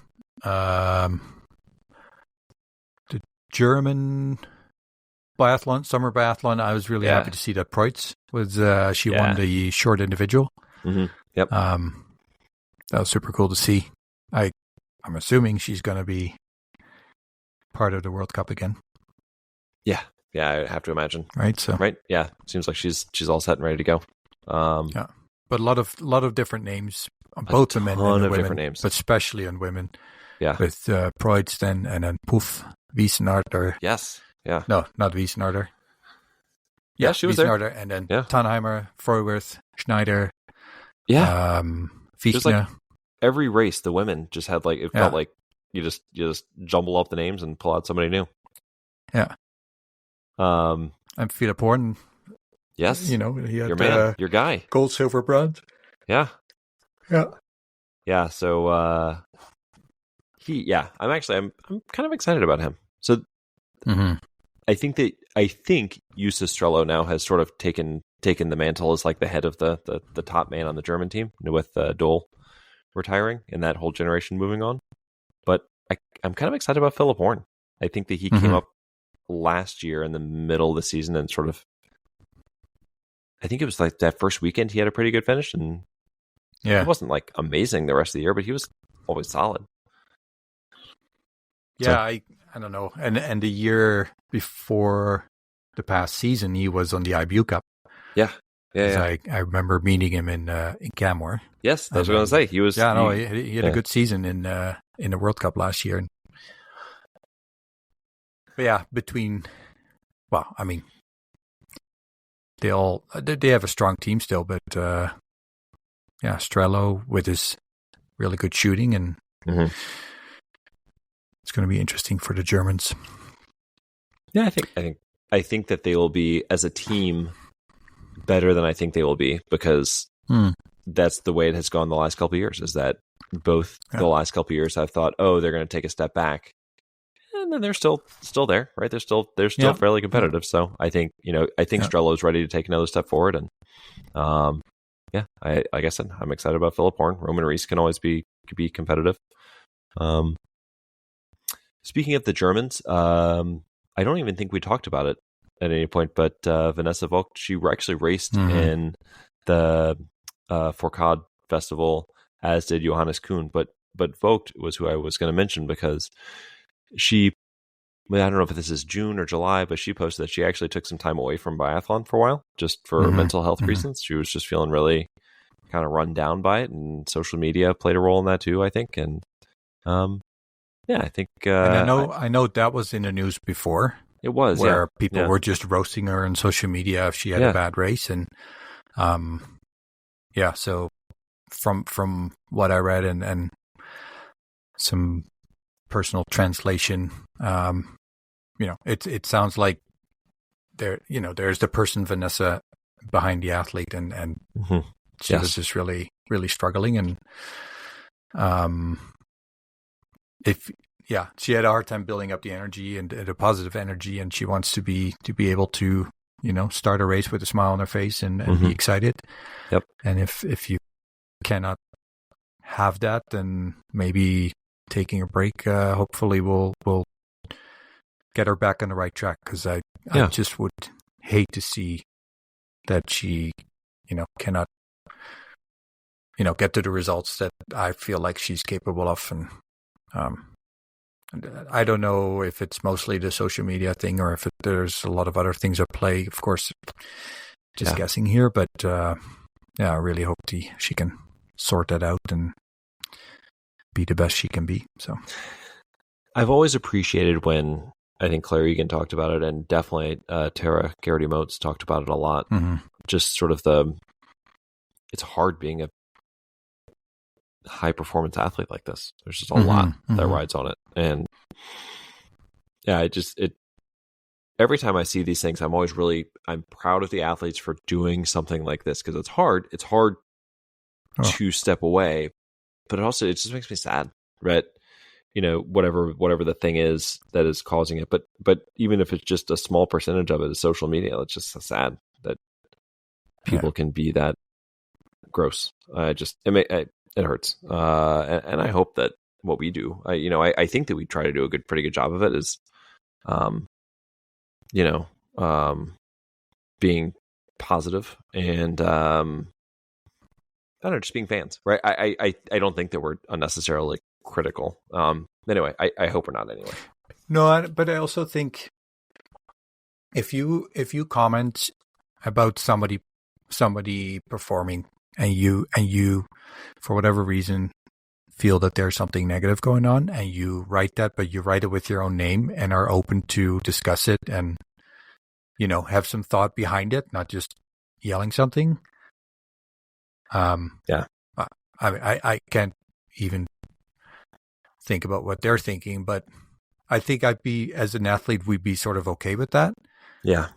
the German biathlon, summer biathlon, I was really happy to see that Preutz she won the short individual. Mm-hmm. Yep. That was super cool to see. I'm assuming she's going to be part of the World Cup again. Yeah, I have to imagine. Right. So yeah, seems like she's all set and ready to go. Yeah, but a lot of different names on both the men and the women, different names, but especially on women. Yeah, with Preutz then and then Puff Wiesenarter. Yes. Yeah. No, not Wiesenarter. Yeah, she was there. And then Tannheimer, Freuwerth, Schneider. Yeah. Fichtner. Every race, the women just had felt like you just jumble up the names and pull out somebody new. Yeah. And Philip Horn. Yes. He had your man, your guy. Gold, silver, bronze. Yeah. Yeah. Yeah. So I'm kind of excited about him. So I think Justus Strello now has sort of taken the mantle as like the head of the top man on the German team, with Dole retiring and that whole generation moving on. But I'm kind of excited about Philip Horn. I think that he came up last year in the middle of the season and sort of, I think it was like that first weekend he had a pretty good finish, and it wasn't like amazing the rest of the year, but he was always solid. Yeah, I don't know. And the year before the past season, he was on the IBU Cup. Yeah. I remember meeting him in Canmore. Yes, I was going to say he was. Yeah, no, he had a good season in the World Cup last year. But yeah, they have a strong team still, but Strello with his really good shooting, and it's going to be interesting for the Germans. Yeah, I think that they will be, as a team, better than I think they will be, because that's the way it has gone the last couple of years. Is that both the last couple of years I've thought, they're going to take a step back, and then they're still there, right? They're still fairly competitive. So I think Strello's ready to take another step forward, and like I said, I'm excited about Philip Horn. Roman Reis can always be competitive. Speaking of the Germans, I don't even think we talked about it at any point, but Vanessa Vogt, she actually raced in the Fourcade festival, as did Johannes Kuhn, but Vogt was who I was going to mention, because I don't know if this is June or July, but she posted that she actually took some time away from biathlon for a while, just for mental health reasons. She was just feeling really kind of run down by it, and social media played a role in that too, I think. And I think and I know that was in the news before. It was, where people were just roasting her on social media if she had a bad race, and so from what I read and some personal translation, it sounds like there's the person Vanessa behind the athlete, and she was just really, really struggling, and she had a hard time building up the energy and the positive energy, and she wants to be able to start a race with a smile on her face and be excited. Yep. And if you cannot have that, then maybe taking a break hopefully will get her back on the right track, because I just would hate to see that she cannot get to the results that I feel like she's capable of. And I don't know if it's mostly the social media thing or if there's a lot of other things at play. Of course, just guessing here, but I really hope she can sort that out and be the best she can be. So, I've always appreciated when, I think Claire Egan talked about it, and definitely Tara Garrity-Motes talked about it a lot. Just sort of it's hard being high performance athlete like this. There's just a lot that rides on it. And yeah, every time I see these things, I'm proud of the athletes for doing something like this, because it's hard. It's hard to step away, but it just makes me sad, right? Whatever the thing is that is causing it. But even if it's just a small percentage of it is social media, it's just so sad that people can be that gross. It hurts. And I hope that what we do, I think that we try to do a pretty good job of it, is, being positive and, I don't know, just being fans, right? I don't think that we're unnecessarily critical. Anyway, I hope we're not anyway. No, but I also think if you comment about somebody performing and you for whatever reason feel that there's something negative going on, and you write that, but you write it with your own name and are open to discuss it and, have some thought behind it, not just yelling something. Yeah. I can't even think about what they're thinking, but I think as an athlete, we'd be sort of okay with that. Yeah.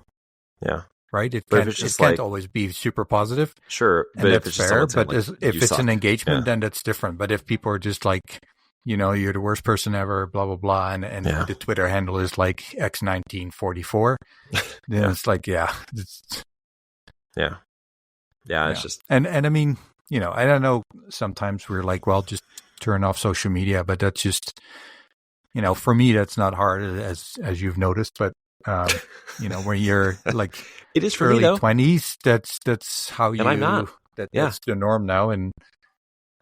Yeah. Right? It can't always be super positive. Sure. But and that's fair. But if it's an engagement, then that's different. But if people are just like, you're the worst person ever, blah, blah, blah, and the Twitter handle is like X1944, then it's like, it's just. And I mean, I don't know, sometimes we're like, well, just turn off social media, but that's just, for me, that's not hard, as you've noticed, but when you're like it is for early me, though. 20s, that's how you, and I'm not. That's the norm now. And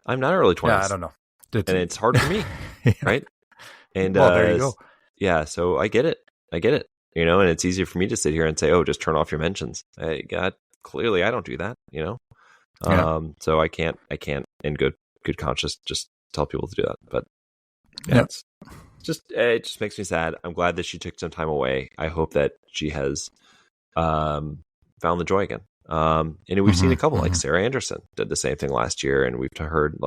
I'm not early 20s. Yeah, I don't know. And it's hard for me. Right. And well, there you go. Yeah. So I get it. And it's easier for me to sit here and say, oh, just turn off your mentions. Clearly I don't do that, so I can't in good conscience just tell people to do that. But it just makes me sad. I'm glad that she took some time away. I hope that she has found the joy again. And we've seen a couple, like Sarah Anderson did the same thing last year, and we've heard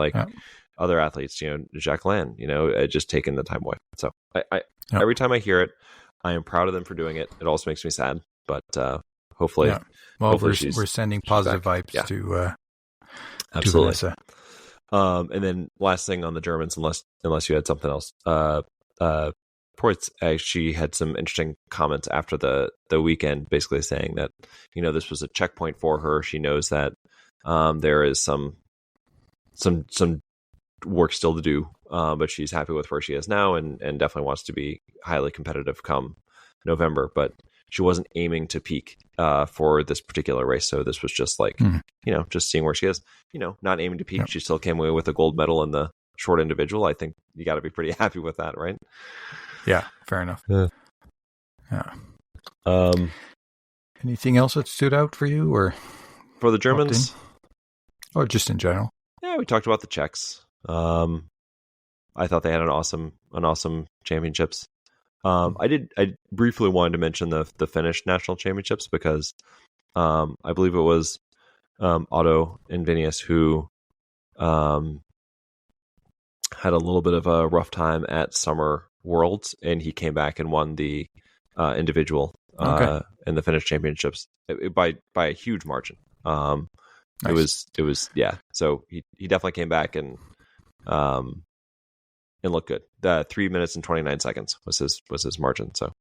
other athletes, Jacqueline, just taking the time away. So I every time I hear it, I am proud of them for doing it. It also makes me sad, but hopefully, we're sending positive vibes to absolutely. To Vanessa. And then last thing on the Germans, unless you had something else, Ports actually had some interesting comments after the weekend, basically saying that this was a checkpoint for her. She knows that there is some work still to do, but she's happy with where she is now, and definitely wants to be highly competitive come November. But she wasn't aiming to peak for this particular race, so this was just like just seeing where she is. Not aiming to peak. She still came away with a gold medal in the short individual. I think you got to be pretty happy with that, right? Yeah, fair enough. Yeah. Anything else that stood out for you, or for the Germans, or just in general? Yeah, we talked about the Czechs. I thought they had an awesome championships. I briefly wanted to mention the Finnish national championships, because I believe it was Otto and Vinius who had a little bit of a rough time at Summer Worlds, and he came back and won the individual in the Finnish championships by a huge margin. Nice. It was so he definitely came back and looked good. 3 minutes and 29 seconds was his margin, so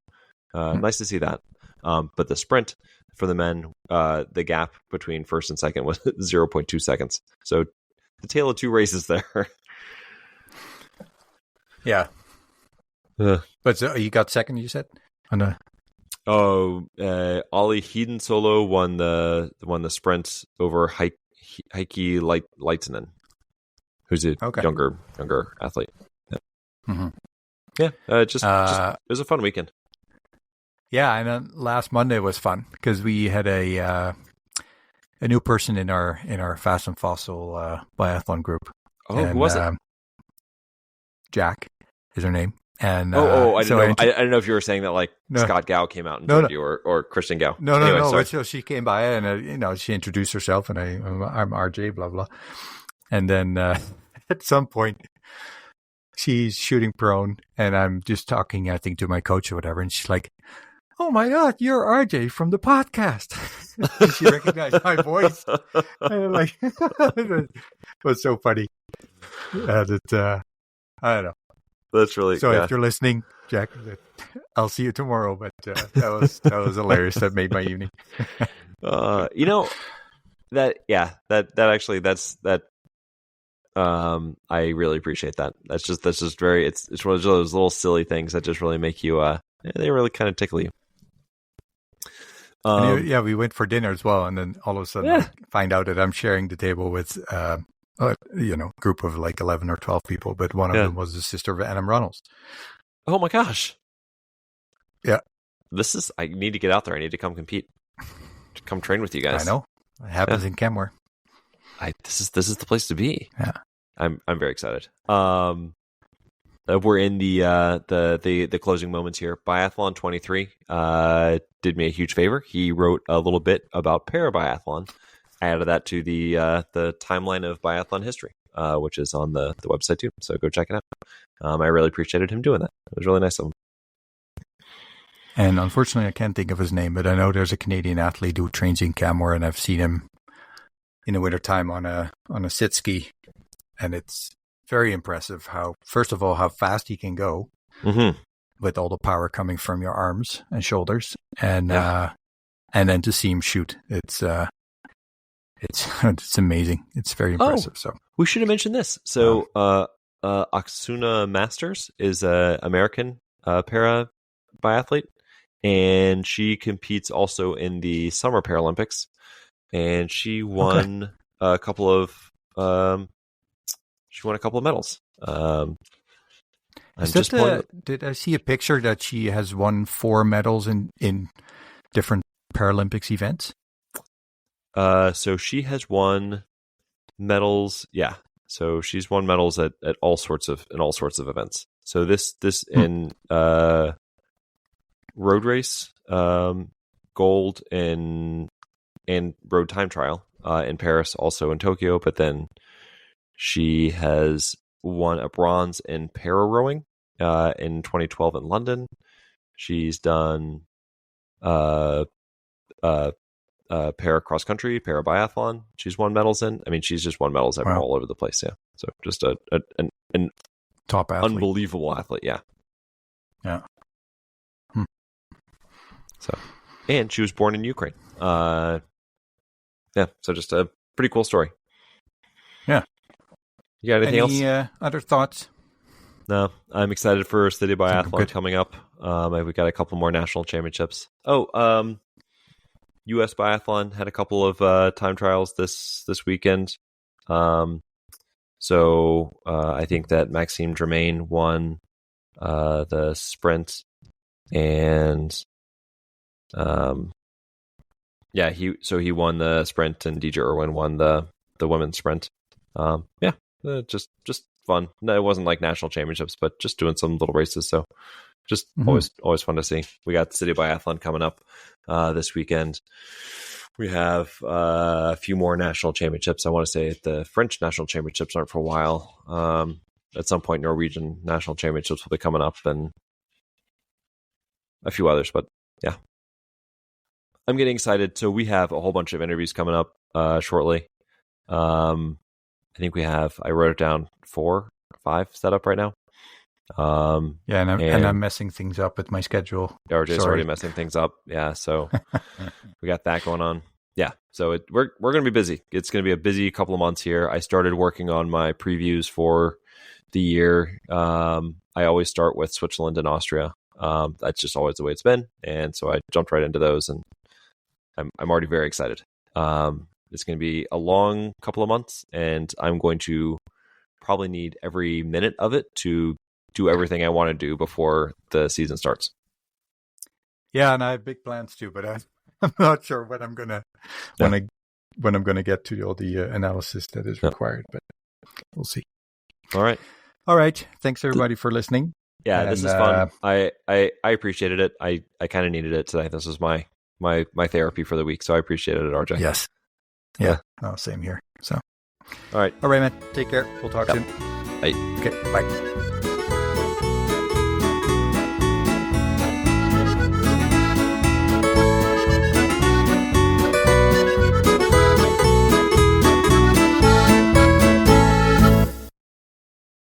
nice to see that. But the sprint for the men, the gap between first and second was 0.2 seconds, so the tale of two races there. Yeah. But you got second, you said? Olli Hiedensolo won the sprint over Heikki Leitinen, who's a younger athlete. Yeah. It was a fun weekend. Yeah, and last Monday was fun because we had a new person in our Fast and Fossil biathlon group. Oh, who was it? Jack is her name. And I didn't know if you were saying that like Scott Gow came out and joined you, or Christian Gow. No. So she came by and she introduced herself, and I'm RJ, blah blah, and then at some point, she's shooting prone, and I'm just talking, I think, to my coach or whatever, and she's like, "Oh my God, you're RJ from the podcast." And she recognized my voice. And I'm like, it was so funny. I don't know. That's really so. If you're listening, Jack, I'll see you tomorrow. But that was hilarious. That made my evening. I really appreciate that. That's just very. It's one of those little silly things that just really make you. They really kind of tickle you. We went for dinner as well, and then all of a sudden I find out that I'm sharing the table with a group of like 11 or 12 people, but one of them was the sister of Adam Runnels. Oh my gosh! Yeah, I need to get out there. I need to come compete, to come train with you guys. I know it happens in Kenmore. This is the place to be. Yeah, I'm very excited. We're in the closing moments here. Biathlon 23 did me a huge favor. He wrote a little bit about para-biathlon. I added that to the timeline of biathlon history, which is on the website too. So go check it out. I really appreciated him doing that. It was really nice of him. And unfortunately, I can't think of his name, but I know there's a Canadian athlete who trains in Canmore, and I've seen him in the wintertime on a sit ski, and it's very impressive how fast he can go with all the power coming from your arms and shoulders, and then to see him shoot, it's amazing. It's very impressive. So we should have mentioned this. So Oksuna Masters is a American para biathlete, and she competes also in the Summer Paralympics, and she won a couple of medals. Did I see a picture that she has won 4 medals in different Paralympics events? So she has won medals. Yeah. So she's won medals at all sorts of events. So this in road race, gold in road time trial in Paris, also in Tokyo, but then she has won a bronze in para rowing in 2012 in London. She's done para cross country, para biathlon. She's won medals in. I mean, she's just won medals all over the place. Yeah, so just an top athlete, unbelievable athlete. Yeah, yeah. So, and she was born in Ukraine. Yeah, so just a pretty cool story. Yeah. You got anything else? Other thoughts? No, I'm excited for City Biathlon coming up. We've got a couple more national championships. U.S. Biathlon had a couple of time trials this weekend. So I think that Maxime Germain won the sprint, and he won the sprint, and DJ Irwin won the women's sprint. Just fun. No, it wasn't like national championships, but just doing some little races. So just always fun to see. We got City Biathlon coming up this weekend. We have a few more national championships. I want to say the French national championships aren't for a while. At some point, Norwegian national championships will be coming up, and a few others. But yeah, I'm getting excited. So we have a whole bunch of interviews coming up shortly. I think we have, I wrote it down, 4 or 5 set up right now. And I'm messing things up with my schedule. RJ's already messing things up. Yeah, so we got that going on. Yeah, so we're going to be busy. It's going to be a busy couple of months here. I started working on my previews for the year. I always start with Switzerland and Austria. That's just always the way it's been, and so I jumped right into those, and I'm already very excited. It's going to be a long couple of months, and I'm going to probably need every minute of it to do everything I want to do before the season starts. Yeah, and I have big plans too, but I'm not sure when I'm gonna get to all the analysis that is required. But we'll see. All right. Thanks everybody for listening. Yeah, this is fun. I appreciated it. I kind of needed it today. This was my therapy for the week, so I appreciated it, RJ. Yes. Yeah. No, same here. So All right. All right, man. Take care. We'll talk Yep. soon. Bye. Okay. Bye.